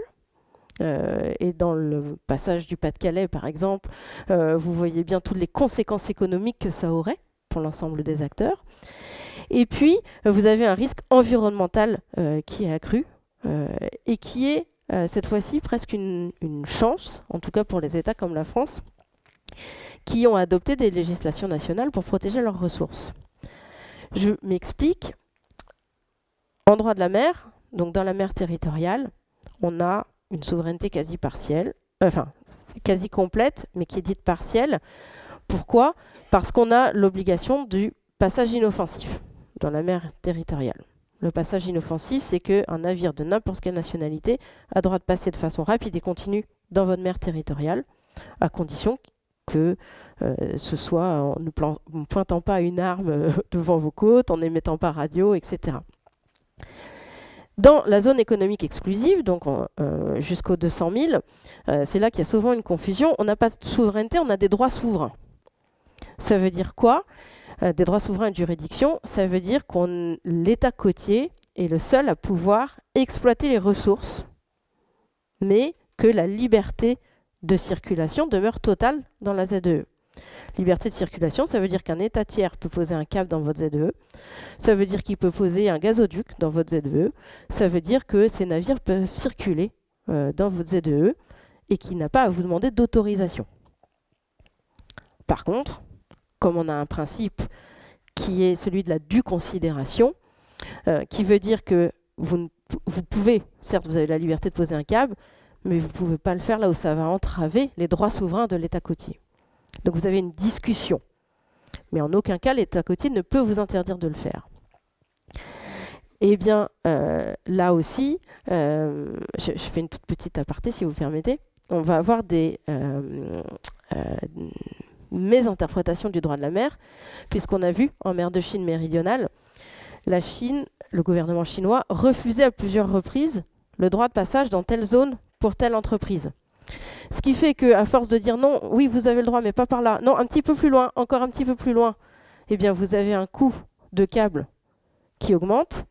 Et dans le passage du Pas-de-Calais, par exemple, vous voyez bien toutes les conséquences économiques que ça aurait pour l'ensemble des acteurs. Et puis, vous avez un risque environnemental qui est accru et qui est, cette fois-ci, presque une chance, en tout cas pour les États comme la France, qui ont adopté des législations nationales pour protéger leurs ressources. Je m'explique. En droit de la mer, donc dans la mer territoriale, on a une souveraineté quasi partielle, enfin quasi complète, mais qui est dite partielle. Pourquoi? Parce qu'on a l'obligation du passage inoffensif dans la mer territoriale. Le passage inoffensif, c'est qu'un navire de n'importe quelle nationalité a droit de passer de façon rapide et continue dans votre mer territoriale, à condition que ce soit en ne pointant pas une arme devant vos côtes, en n'émettant pas radio, etc. Dans la zone économique exclusive, donc jusqu'aux 200 000, c'est là qu'il y a souvent une confusion. On n'a pas de souveraineté, on a des droits souverains. Ça veut dire quoi? Des droits souverains et de juridiction, ça veut dire que l'État côtier est le seul à pouvoir exploiter les ressources, mais que la liberté de circulation demeure totale dans la ZEE. Liberté de circulation, ça veut dire qu'un État tiers peut poser un câble dans votre ZEE, ça veut dire qu'il peut poser un gazoduc dans votre ZEE, ça veut dire que ces navires peuvent circuler dans votre ZEE et qu'il n'a pas à vous demander d'autorisation. Par contre, comme on a un principe qui est celui de la due considération, qui veut dire que vous pouvez, certes vous avez la liberté de poser un câble, mais vous ne pouvez pas le faire là où ça va entraver les droits souverains de l'État côtier. Donc vous avez une discussion. Mais en aucun cas, l'État côtier ne peut vous interdire de le faire. Eh bien, là aussi, je fais une toute petite aparté si vous permettez, on va avoir des mésinterprétations du droit de la mer, puisqu'on a vu en mer de Chine méridionale, la Chine, le gouvernement chinois, refusait à plusieurs reprises le droit de passage dans telle zone pour telle entreprise. Ce qui fait qu'à force de dire non, oui, vous avez le droit, mais pas par là, non, un petit peu plus loin, encore un petit peu plus loin, eh bien, vous avez un coût de câble qui augmente,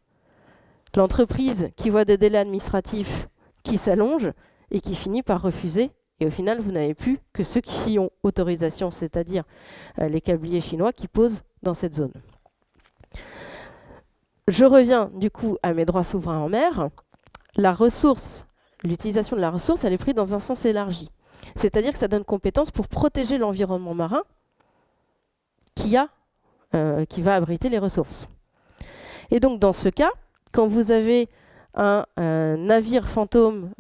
l'entreprise qui voit des délais administratifs qui s'allongent et qui finit par refuser. Et au final, vous n'avez plus que ceux qui ont autorisation, c'est-à-dire les câbliers chinois qui posent dans cette zone. Je reviens du coup à mes droits souverains en mer. La ressource, l'utilisation de la ressource, elle est prise dans un sens élargi. C'est-à-dire que ça donne compétence pour protéger l'environnement marin qui va abriter les ressources. Et donc dans ce cas, quand vous avez un navire fantôme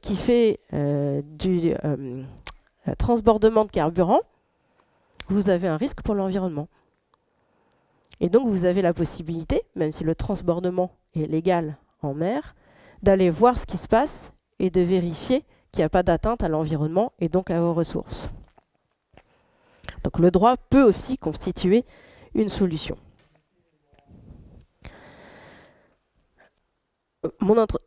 qui fait du transbordement de carburant, vous avez un risque pour l'environnement. Et donc vous avez la possibilité, même si le transbordement est légal en mer, d'aller voir ce qui se passe et de vérifier qu'il n'y a pas d'atteinte à l'environnement et donc à vos ressources. Donc le droit peut aussi constituer une solution.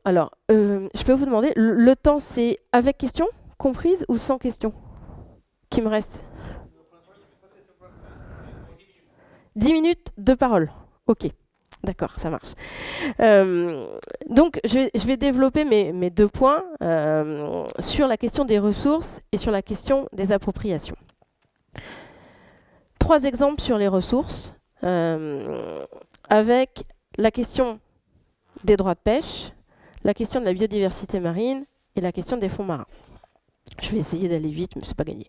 Alors, je peux vous demander, le temps c'est avec question comprise ou sans question qui me reste? 10 minutes de parole. Ok, d'accord, ça marche. Donc, je vais développer mes 2 points sur la question des ressources et sur la question des appropriations. 3 exemples sur les ressources, avec la question des droits de pêche, la question de la biodiversité marine et la question des fonds marins. Je vais essayer d'aller vite, mais c'est pas gagné.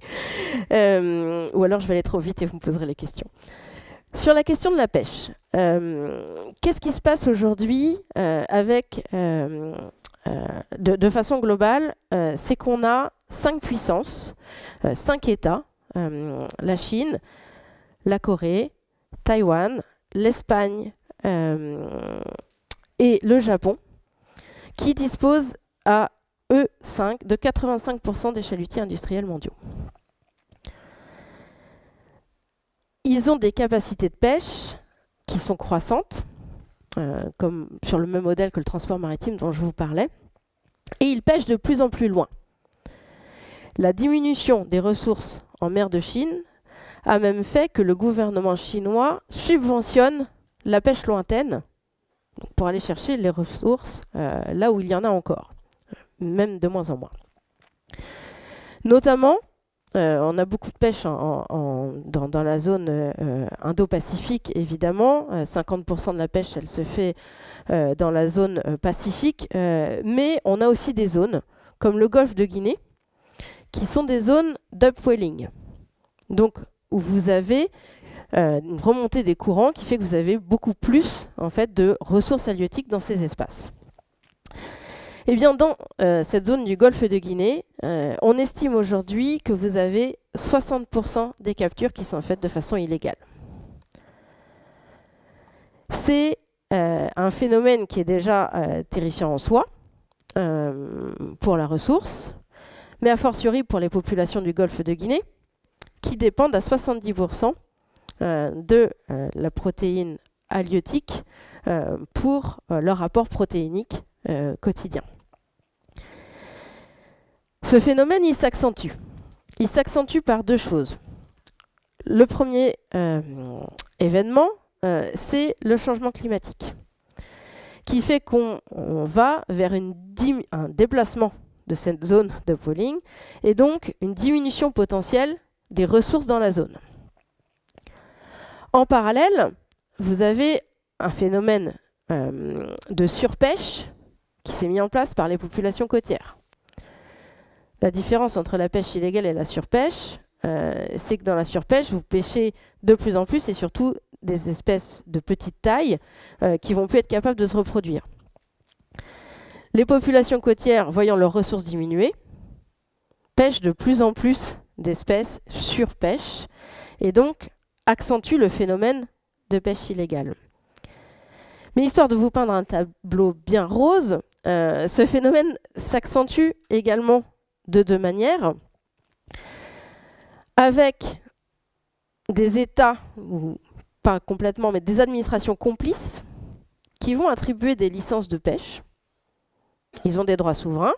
Ou alors je vais aller trop vite et vous me poserez les questions. Sur la question de la pêche, qu'est-ce qui se passe aujourd'hui de façon globale, c'est qu'on a 5 puissances, 5 États, la Chine, la Corée, Taïwan, l'Espagne et le Japon, qui disposent à eux 5 de 85% des chalutiers industriels mondiaux. Ils ont des capacités de pêche qui sont croissantes, comme sur le même modèle que le transport maritime dont je vous parlais, et ils pêchent de plus en plus loin. La diminution des ressources en mer de Chine a même fait que le gouvernement chinois subventionne la pêche lointaine pour aller chercher les ressources là où il y en a encore, même de moins en moins. Notamment, on a beaucoup de pêche dans la zone Indo-Pacifique, évidemment. 50% de la pêche, elle se fait dans la zone Pacifique. Mais on a aussi des zones, comme le golfe de Guinée, qui sont des zones d'upwelling. Donc, où vous avez une remontée des courants qui fait que vous avez beaucoup plus en fait, de ressources halieutiques dans ces espaces. Eh bien, dans cette zone du golfe de Guinée, on estime aujourd'hui que vous avez 60% des captures qui sont faites de façon illégale. C'est un phénomène qui est déjà terrifiant en soi pour la ressource, mais a fortiori pour les populations du golfe de Guinée, qui dépendent à 70% de la protéine halieutique pour leur apport protéinique quotidien. Ce phénomène, il s'accentue. Il s'accentue par deux choses. Le premier événement, c'est le changement climatique, qui fait qu'on va vers un déplacement de cette zone de pooling et donc une diminution potentielle des ressources dans la zone. En parallèle, vous avez un phénomène de surpêche qui s'est mis en place par les populations côtières. La différence entre la pêche illégale et la surpêche, c'est que dans la surpêche, vous pêchez de plus en plus et surtout des espèces de petite taille qui vont plus être capables de se reproduire. Les populations côtières, voyant leurs ressources diminuer, pêchent de plus en plus d'espèces surpêche et donc accentuent le phénomène de pêche illégale. Mais histoire de vous peindre un tableau bien rose, ce phénomène s'accentue également de deux manières, avec des États, ou pas complètement, mais des administrations complices qui vont attribuer des licences de pêche. Ils ont des droits souverains,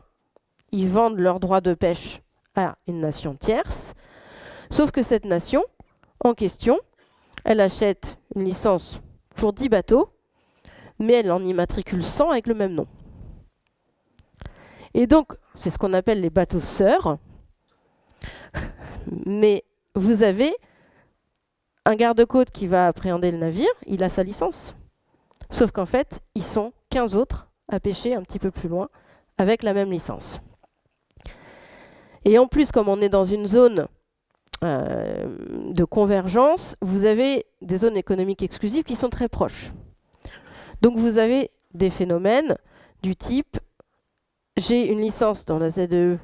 ils vendent leurs droits de pêche à une nation tierce, sauf que cette nation en question, elle achète une licence pour 10 bateaux, mais elle en immatricule 100 avec le même nom. Et donc, c'est ce qu'on appelle les bateaux sœurs. Mais vous avez un garde-côte qui va appréhender le navire, il a sa licence. Sauf qu'en fait, ils sont 15 autres à pêcher un petit peu plus loin avec la même licence. Et en plus, comme on est dans une zone de convergence, vous avez des zones économiques exclusives qui sont très proches. Donc vous avez des phénomènes du type j'ai une licence dans la ZEE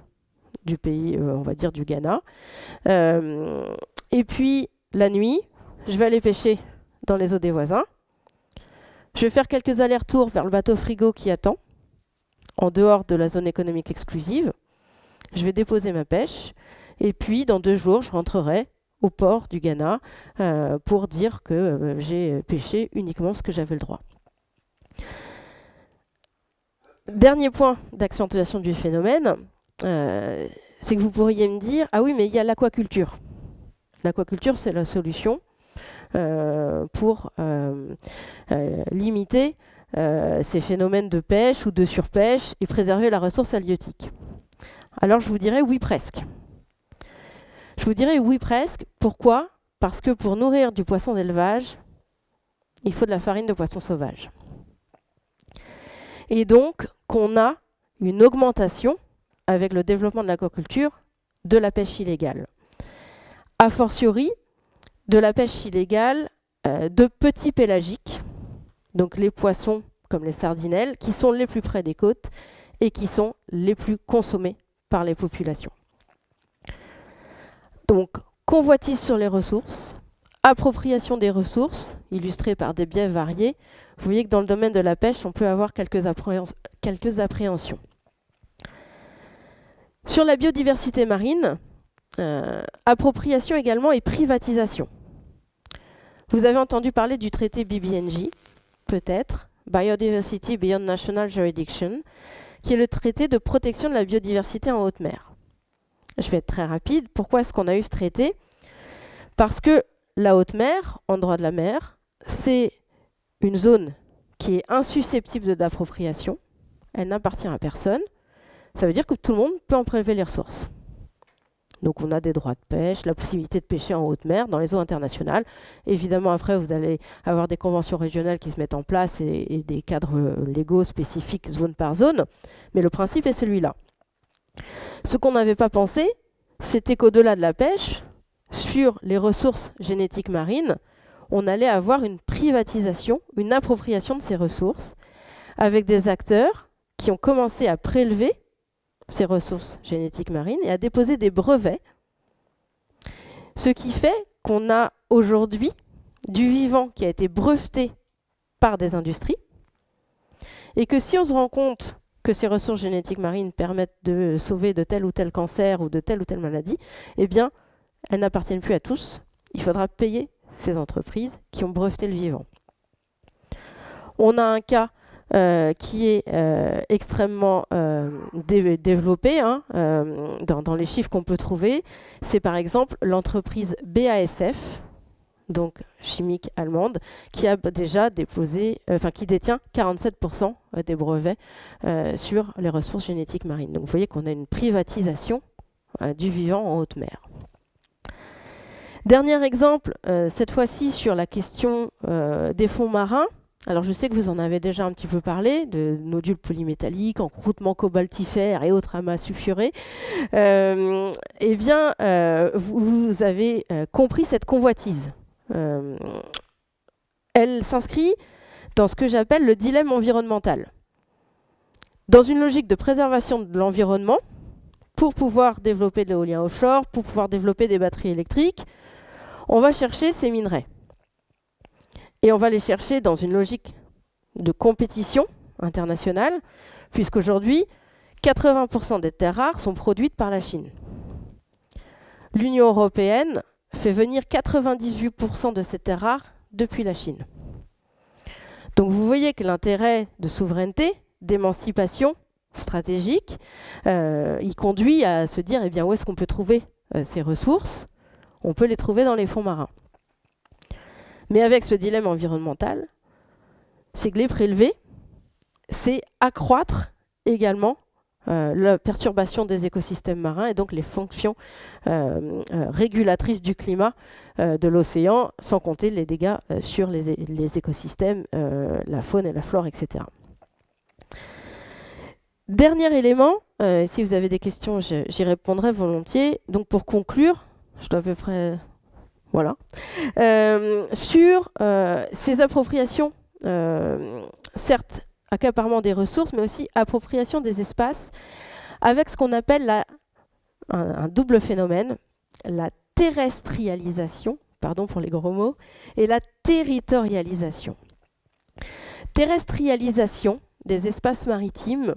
du pays, on va dire du Ghana, et puis la nuit, je vais aller pêcher dans les eaux des voisins. Je vais faire quelques allers-retours vers le bateau frigo qui attend, en dehors de la zone économique exclusive. Je vais déposer ma pêche, et puis dans 2 jours, je rentrerai au port du Ghana pour dire que j'ai pêché uniquement ce que j'avais le droit. Dernier point d'accentuation du phénomène, c'est que vous pourriez me dire « Ah oui, mais il y a l'aquaculture ». L'aquaculture, c'est la solution pour limiter ces phénomènes de pêche ou de surpêche et préserver la ressource halieutique. Alors je vous dirais oui presque. Je vous dirais oui presque. Pourquoi? Parce que pour nourrir du poisson d'élevage, il faut de la farine de poisson sauvage. Et donc, qu'on a une augmentation, avec le développement de l'aquaculture, de la pêche illégale. A fortiori, de la pêche illégale de petits pélagiques, donc les poissons comme les sardinelles, qui sont les plus près des côtes et qui sont les plus consommés par les populations. Donc, convoitise sur les ressources, appropriation des ressources, illustrée par des biais variés. Vous voyez que dans le domaine de la pêche, on peut avoir quelques appréhensions. Sur la biodiversité marine, appropriation également et privatisation. Vous avez entendu parler du traité BBNJ, peut-être, Biodiversity Beyond National Jurisdiction, qui est le traité de protection de la biodiversité en haute mer. Je vais être très rapide. Pourquoi est-ce qu'on a eu ce traité? Parce que la haute mer, en droit de la mer, c'est une zone qui est insusceptible d'appropriation. Elle n'appartient à personne. Ça veut dire que tout le monde peut en prélever les ressources. Donc on a des droits de pêche, la possibilité de pêcher en haute mer dans les eaux internationales. Évidemment, après, vous allez avoir des conventions régionales qui se mettent en place et des cadres légaux spécifiques zone par zone. Mais le principe est celui-là. Ce qu'on n'avait pas pensé, c'était qu'au-delà de la pêche, sur les ressources génétiques marines, on allait avoir une privatisation, une appropriation de ces ressources, avec des acteurs qui ont commencé à prélever ces ressources génétiques marines et à déposer des brevets. Ce qui fait qu'on a aujourd'hui du vivant qui a été breveté par des industries et que si on se rend compte que ces ressources génétiques marines permettent de sauver de tel ou tel cancer ou de telle ou telle maladie, eh bien, elles n'appartiennent plus à tous. Il faudra payer ces entreprises qui ont breveté le vivant. On a un cas qui est extrêmement développé dans les chiffres qu'on peut trouver. C'est par exemple l'entreprise BASF, donc chimique allemande, qui a déjà déposé, qui détient 47% des brevets sur les ressources génétiques marines. Donc vous voyez qu'on a une privatisation du vivant en haute mer. Dernier exemple, cette fois-ci sur la question des fonds marins. Alors je sais que vous en avez déjà un petit peu parlé, de nodules polymétalliques, encroûtements cobaltifères et autres amas sulfurés. Eh bien, vous avez compris cette convoitise. Elle s'inscrit dans ce que j'appelle le dilemme environnemental. Dans une logique de préservation de l'environnement, pour pouvoir développer de l'éolien offshore, pour pouvoir développer des batteries électriques, on va chercher ces minerais. Et on va les chercher dans une logique de compétition internationale, puisqu'aujourd'hui, 80% des terres rares sont produites par la Chine. L'Union européenne fait venir 98% de ces terres rares depuis la Chine. Donc vous voyez que l'intérêt de souveraineté, d'émancipation stratégique, il conduit à se dire, eh bien, où est-ce qu'on peut trouver ces ressources? On peut les trouver dans les fonds marins. Mais avec ce dilemme environnemental, c'est que les prélever, c'est accroître également la perturbation des écosystèmes marins et donc les fonctions régulatrices du climat de l'océan, sans compter les dégâts sur les écosystèmes, la faune et la flore, etc. Dernier élément, si vous avez des questions, j'y répondrai volontiers. Donc pour conclure, je dois à peu près... Voilà. Sur ces appropriations, certes, accaparement des ressources, mais aussi appropriation des espaces, avec ce qu'on appelle un double phénomène, la terrestrialisation, pardon pour les gros mots, et la territorialisation. Terrestrialisation des espaces maritimes,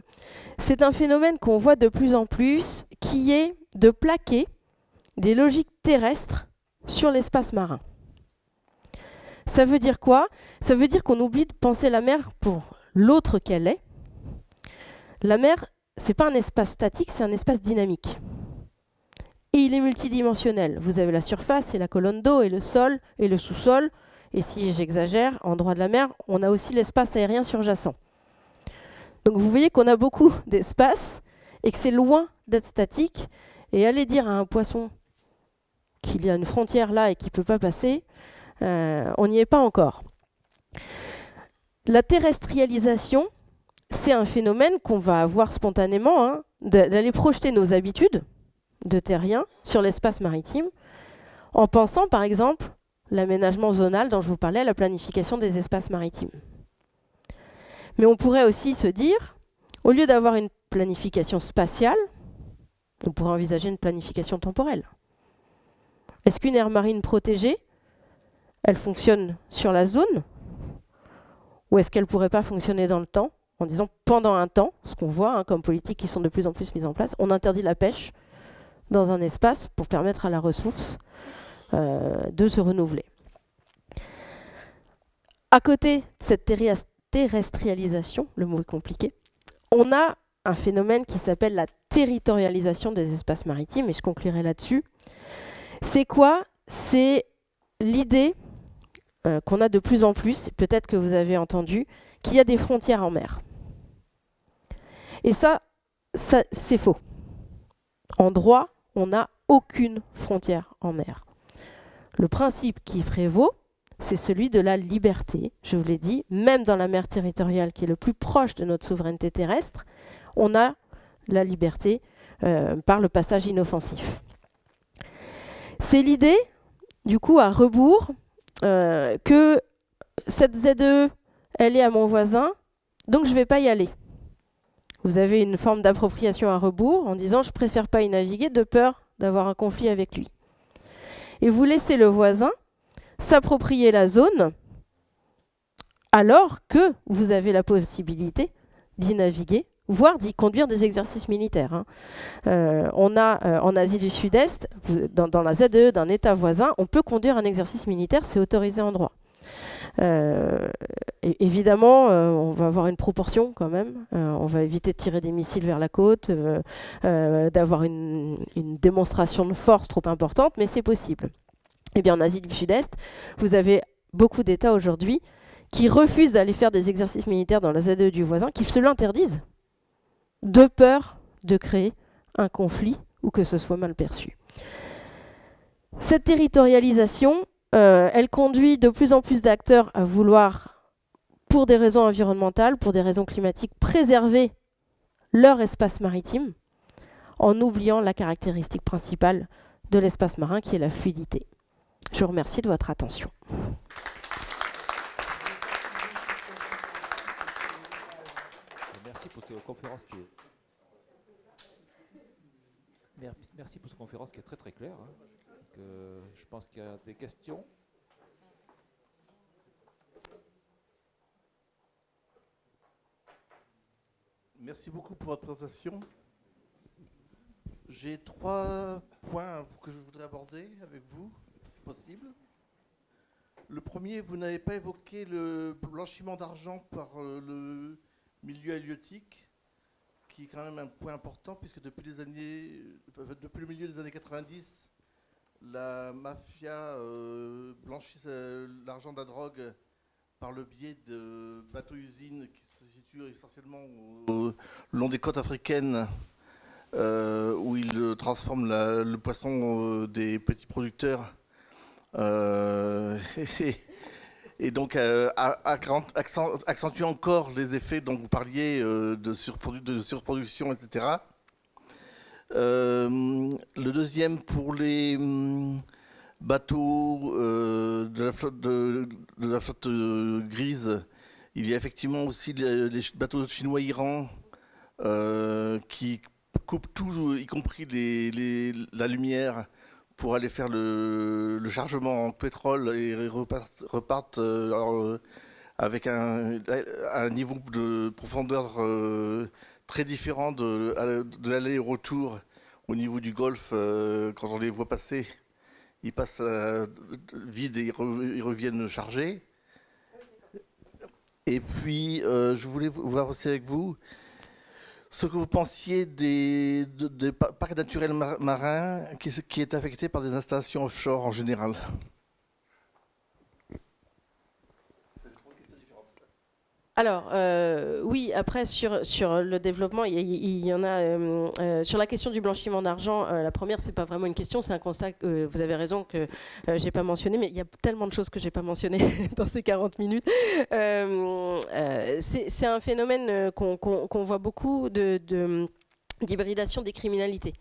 c'est un phénomène qu'on voit de plus en plus, qui est de plaquer des logiques terrestres sur l'espace marin. Ça veut dire quoi? Ça veut dire qu'on oublie de penser la mer pour l'autre qu'elle est. La mer, ce n'est pas un espace statique, c'est un espace dynamique. Et il est multidimensionnel. Vous avez la surface et la colonne d'eau et le sol et le sous-sol. Et si j'exagère, en droit de la mer, on a aussi l'espace aérien surjacent. Donc vous voyez qu'on a beaucoup d'espace et que c'est loin d'être statique. Et aller dire à un poisson qu'il y a une frontière là et qu'il ne peut pas passer, on n'y est pas encore. La terrestrialisation, c'est un phénomène qu'on va avoir spontanément, hein, d'aller projeter nos habitudes de terriens sur l'espace maritime, en pensant par exemple l'aménagement zonal dont je vous parlais, la planification des espaces maritimes. Mais on pourrait aussi se dire, au lieu d'avoir une planification spatiale, on pourrait envisager une planification temporelle. Est-ce qu'une aire marine protégée, elle fonctionne sur la zone? Ou est-ce qu'elle ne pourrait pas fonctionner dans le temps, en disant pendant un temps, ce qu'on voit hein, comme politiques qui sont de plus en plus mises en place, on interdit la pêche dans un espace pour permettre à la ressource de se renouveler. À côté de cette terrestrialisation, le mot est compliqué, on a un phénomène qui s'appelle la territorialisation des espaces maritimes, et je conclurai là-dessus. C'est quoi? C'est l'idée qu'on a de plus en plus, et peut-être que vous avez entendu, qu'il y a des frontières en mer. Et ça c'est faux. En droit, on n'a aucune frontière en mer. Le principe qui prévaut, c'est celui de la liberté. Je vous l'ai dit, même dans la mer territoriale qui est le plus proche de notre souveraineté terrestre, on a la liberté par le passage inoffensif. C'est l'idée, du coup, à rebours, que cette ZE, elle est à mon voisin, donc je ne vais pas y aller. Vous avez une forme d'appropriation à rebours en disant « je préfère pas y naviguer de peur d'avoir un conflit avec lui ». Et vous laissez le voisin s'approprier la zone alors que vous avez la possibilité d'y naviguer, voire d'y conduire des exercices militaires. Hein. On a en Asie du Sud-Est, dans la ZE d'un État voisin, on peut conduire un exercice militaire, c'est autorisé en droit. Et évidemment, on va avoir une proportion quand même. On va éviter de tirer des missiles vers la côte, d'avoir une démonstration de force trop importante, mais c'est possible. Eh bien, en Asie du Sud-Est, vous avez beaucoup d'États aujourd'hui qui refusent d'aller faire des exercices militaires dans la ZE du voisin, qui se l'interdisent, de peur de créer un conflit ou que ce soit mal perçu. Cette territorialisation, elle conduit de plus en plus d'acteurs à vouloir, pour des raisons environnementales, pour des raisons climatiques, préserver leur espace maritime, en oubliant la caractéristique principale de l'espace marin, qui est la fluidité. Je vous remercie de votre attention. Merci pour cette conférence qui est... Merci pour cette conférence qui est très très claire. Hein. Je pense qu'il y a des questions. Merci beaucoup pour votre présentation. J'ai 3 points que je voudrais aborder avec vous, si c'est possible. Le premier, vous n'avez pas évoqué le blanchiment d'argent par le milieu halieutique, qui est quand même un point important, puisque depuis le milieu des années 90, la mafia blanchit l'argent de la drogue par le biais de bateaux-usines qui se situent essentiellement le long des côtes africaines, où ils transforment le poisson des petits producteurs. Et donc accentue encore les effets dont vous parliez de surproduction, etc. Le deuxième, pour les bateaux de la flotte grise, il y a effectivement aussi les bateaux chinois-Iran qui coupent tout, y compris la lumière, pour aller faire le chargement en pétrole et repartent avec un niveau de profondeur très différent de l'aller et retour au niveau du Golfe. Quand on les voit passer, ils passent vides et ils reviennent chargés. Et puis, je voulais voir aussi avec vous ce que vous pensiez des parcs naturels marins qui est affecté par des installations offshore en général. Alors, oui, après, sur le développement, il y en a... sur la question du blanchiment d'argent, la première, c'est pas vraiment une question, c'est un constat que vous avez raison que j'ai pas mentionné, mais il y a tellement de choses que j'ai pas mentionnées dans ces 40 minutes. C'est un phénomène qu'on voit beaucoup d'hybridation des criminalités,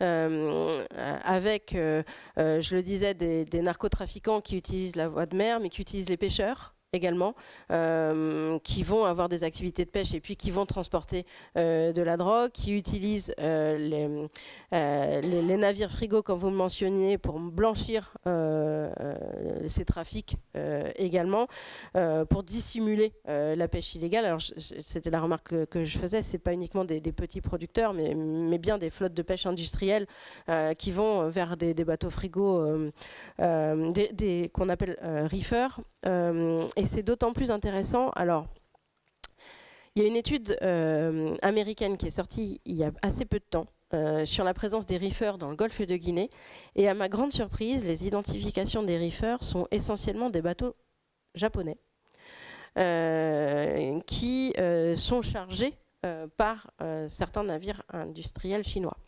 avec, je le disais, des narcotrafiquants qui utilisent la voie de mer, mais qui utilisent les pêcheurs également, qui vont avoir des activités de pêche et puis qui vont transporter de la drogue, qui utilisent les navires frigos, comme vous le mentionniez, pour blanchir ces trafics également, pour dissimuler la pêche illégale. Alors c'était la remarque que je faisais, c'est pas uniquement des petits producteurs, mais bien des flottes de pêche industrielles qui vont vers des bateaux frigos qu'on appelle reefers. Et c'est d'autant plus intéressant. Alors, il y a une étude américaine qui est sortie il y a assez peu de temps sur la présence des reefers dans le golfe de Guinée. Et à ma grande surprise, les identifications des reefers sont essentiellement des bateaux japonais qui sont chargés par certains navires industriels chinois.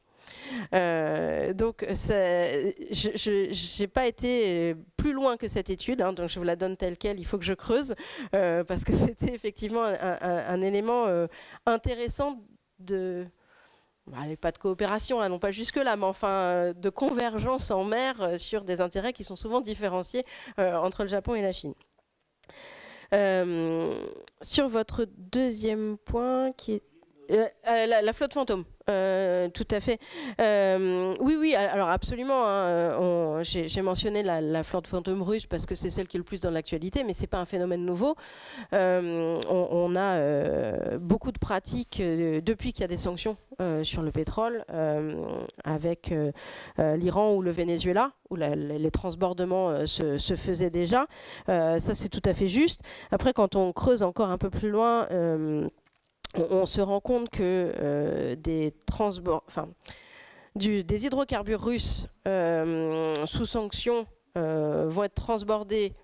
Donc je n'ai pas été plus loin que cette étude, hein, donc je vous la donne telle quelle, il faut que je creuse, parce que c'était effectivement un élément intéressant de... pas de coopération, hein, non pas jusque-là, mais enfin de convergence en mer sur des intérêts qui sont souvent différenciés entre le Japon et la Chine. Sur votre deuxième point, qui est la flotte fantôme. Tout à fait. Oui, alors absolument. Hein, j'ai mentionné la flotte fantôme russe parce que c'est celle qui est le plus dans l'actualité, mais c'est pas un phénomène nouveau. On a beaucoup de pratiques depuis qu'il y a des sanctions sur le pétrole, avec l'Iran ou le Venezuela, où les transbordements se faisaient déjà. Ça, c'est tout à fait juste. Après, quand on creuse encore un peu plus loin, on se rend compte que des hydrocarbures russes sous sanctions vont être transbordés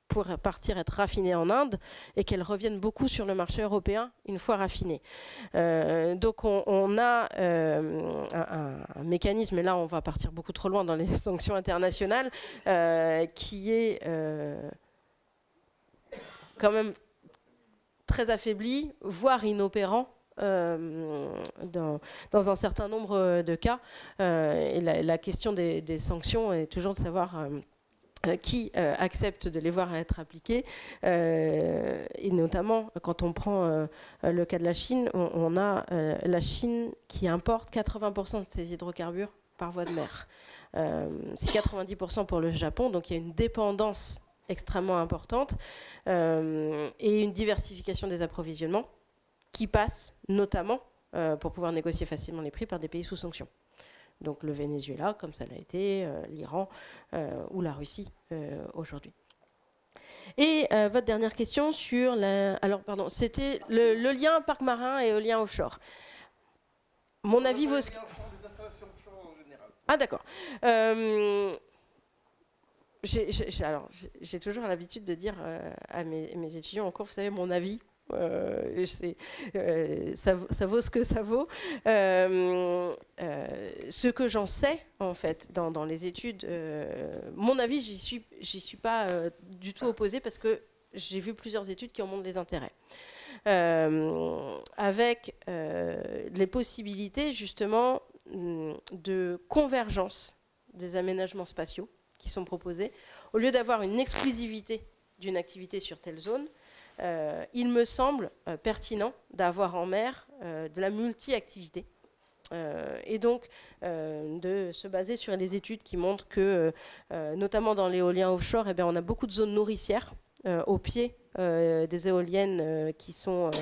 pour être raffinés en Inde et qu'elles reviennent beaucoup sur le marché européen une fois raffinées. Donc on a un mécanisme, et là on va partir beaucoup trop loin dans les sanctions internationales, qui est quand même très affaibli, voire inopérant dans un certain nombre de cas. Et la question des sanctions est toujours de savoir qui accepte de les voir être appliquées. Et notamment, quand on prend le cas de la Chine, on a la Chine qui importe 80% de ses hydrocarbures par voie de mer. C'est 90% pour le Japon, donc il y a une dépendance extrêmement importante et une diversification des approvisionnements qui passe notamment pour pouvoir négocier facilement les prix par des pays sous sanctions. Donc le Venezuela, comme ça l'a été, l'Iran ou la Russie aujourd'hui. Et votre dernière question sur alors pardon, c'était le lien parc marin et éolien offshore. Mon avis vaut... Ah d'accord. J'ai toujours l'habitude de dire à mes étudiants en cours, vous savez, mon avis, ça vaut ce que ça vaut. Ce que j'en sais, en fait, dans les études, mon avis, j'y suis pas du tout opposée parce que j'ai vu plusieurs études qui en montrent les intérêts. Avec les possibilités, justement, de convergence des aménagements spatiaux qui sont proposés, au lieu d'avoir une exclusivité d'une activité sur telle zone, il me semble pertinent d'avoir en mer de la multi-activité. Et donc de se baser sur les études qui montrent que, notamment dans l'éolien offshore, eh bien, on a beaucoup de zones nourricières au pied des éoliennes qui sont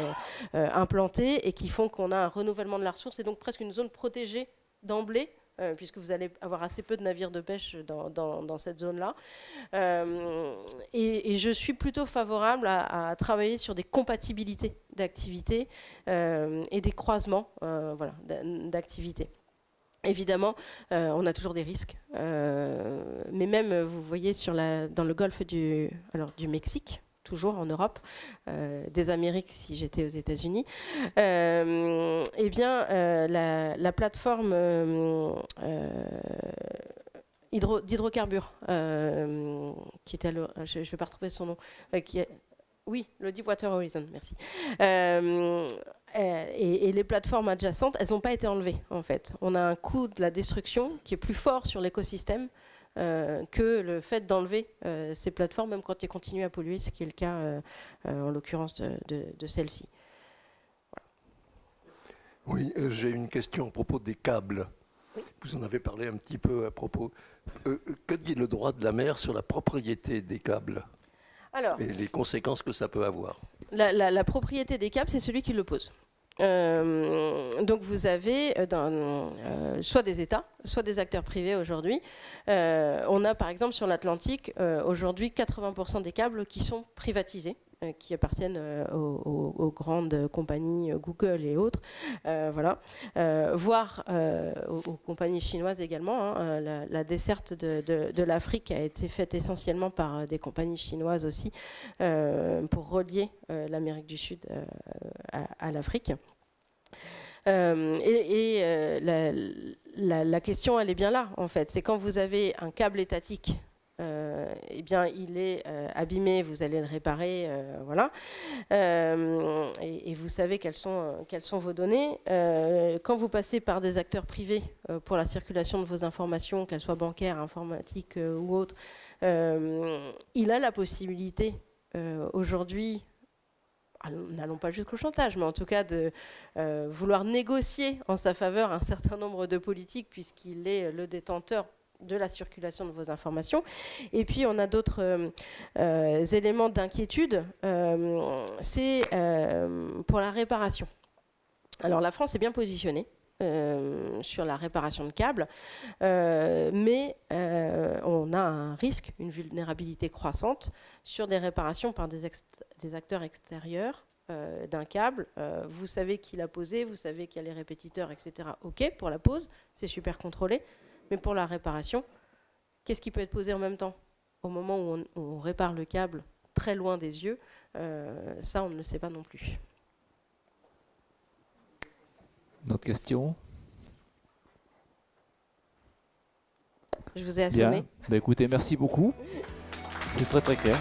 implantées et qui font qu'on a un renouvellement de la ressource et donc presque une zone protégée d'emblée, puisque vous allez avoir assez peu de navires de pêche dans cette zone-là. Et je suis plutôt favorable à travailler sur des compatibilités d'activités et des croisements d'activités. Évidemment, on a toujours des risques, mais même, vous voyez, dans le golfe du Mexique, toujours en Europe, des Amériques si j'étais aux États-Unis, eh bien, la plateforme d'hydrocarbures, qui était je ne vais pas retrouver son nom, oui, le Deepwater Horizon, merci. Et les plateformes adjacentes, elles n'ont pas été enlevées, en fait. On a un coût de la destruction qui est plus fort sur l'écosystème que le fait d'enlever ces plateformes, même quand elles continuent à polluer, ce qui est le cas, en l'occurrence, de celle-ci. Voilà. Oui, j'ai une question à propos des câbles. Oui. Vous en avez parlé un petit peu à propos. Que dit le droit de la mer sur la propriété des câbles ? Alors, et les conséquences que ça peut avoir. La propriété des câbles, c'est celui qui le pose. Donc vous avez soit des États, soit des acteurs privés aujourd'hui. On a par exemple sur l'Atlantique aujourd'hui 80% des câbles qui sont privatisés, qui appartiennent aux grandes compagnies Google et autres, voilà. Voire aux compagnies chinoises également. Hein. La desserte de l'Afrique a été faite essentiellement par des compagnies chinoises aussi pour relier l'Amérique du Sud à l'Afrique. La question, elle est bien là, en fait. C'est quand vous avez un câble étatique, eh bien, il est abîmé, vous allez le réparer, voilà. Et vous savez quelles sont vos données. Quand vous passez par des acteurs privés pour la circulation de vos informations, qu'elles soient bancaires, informatiques ou autres, il a la possibilité aujourd'hui, n'allons pas jusqu'au chantage, mais en tout cas de vouloir négocier en sa faveur un certain nombre de politiques puisqu'il est le détenteur de la circulation de vos informations. Et puis on a d'autres éléments d'inquiétude, c'est pour la réparation. Alors la France est bien positionnée sur la réparation de câbles, mais on a un risque, une vulnérabilité croissante sur des réparations par des acteurs extérieurs d'un câble. Vous savez qui l'a posé, vous savez qu'il y a les répétiteurs, etc. OK, pour la pose, c'est super contrôlé, mais pour la réparation, qu'est-ce qui peut être posé en même temps ? Au moment où on répare le câble très loin des yeux, ça on ne le sait pas non plus. D'autres questions ? Je vous ai assommé. Bien. Écoutez, merci beaucoup. C'est très très clair.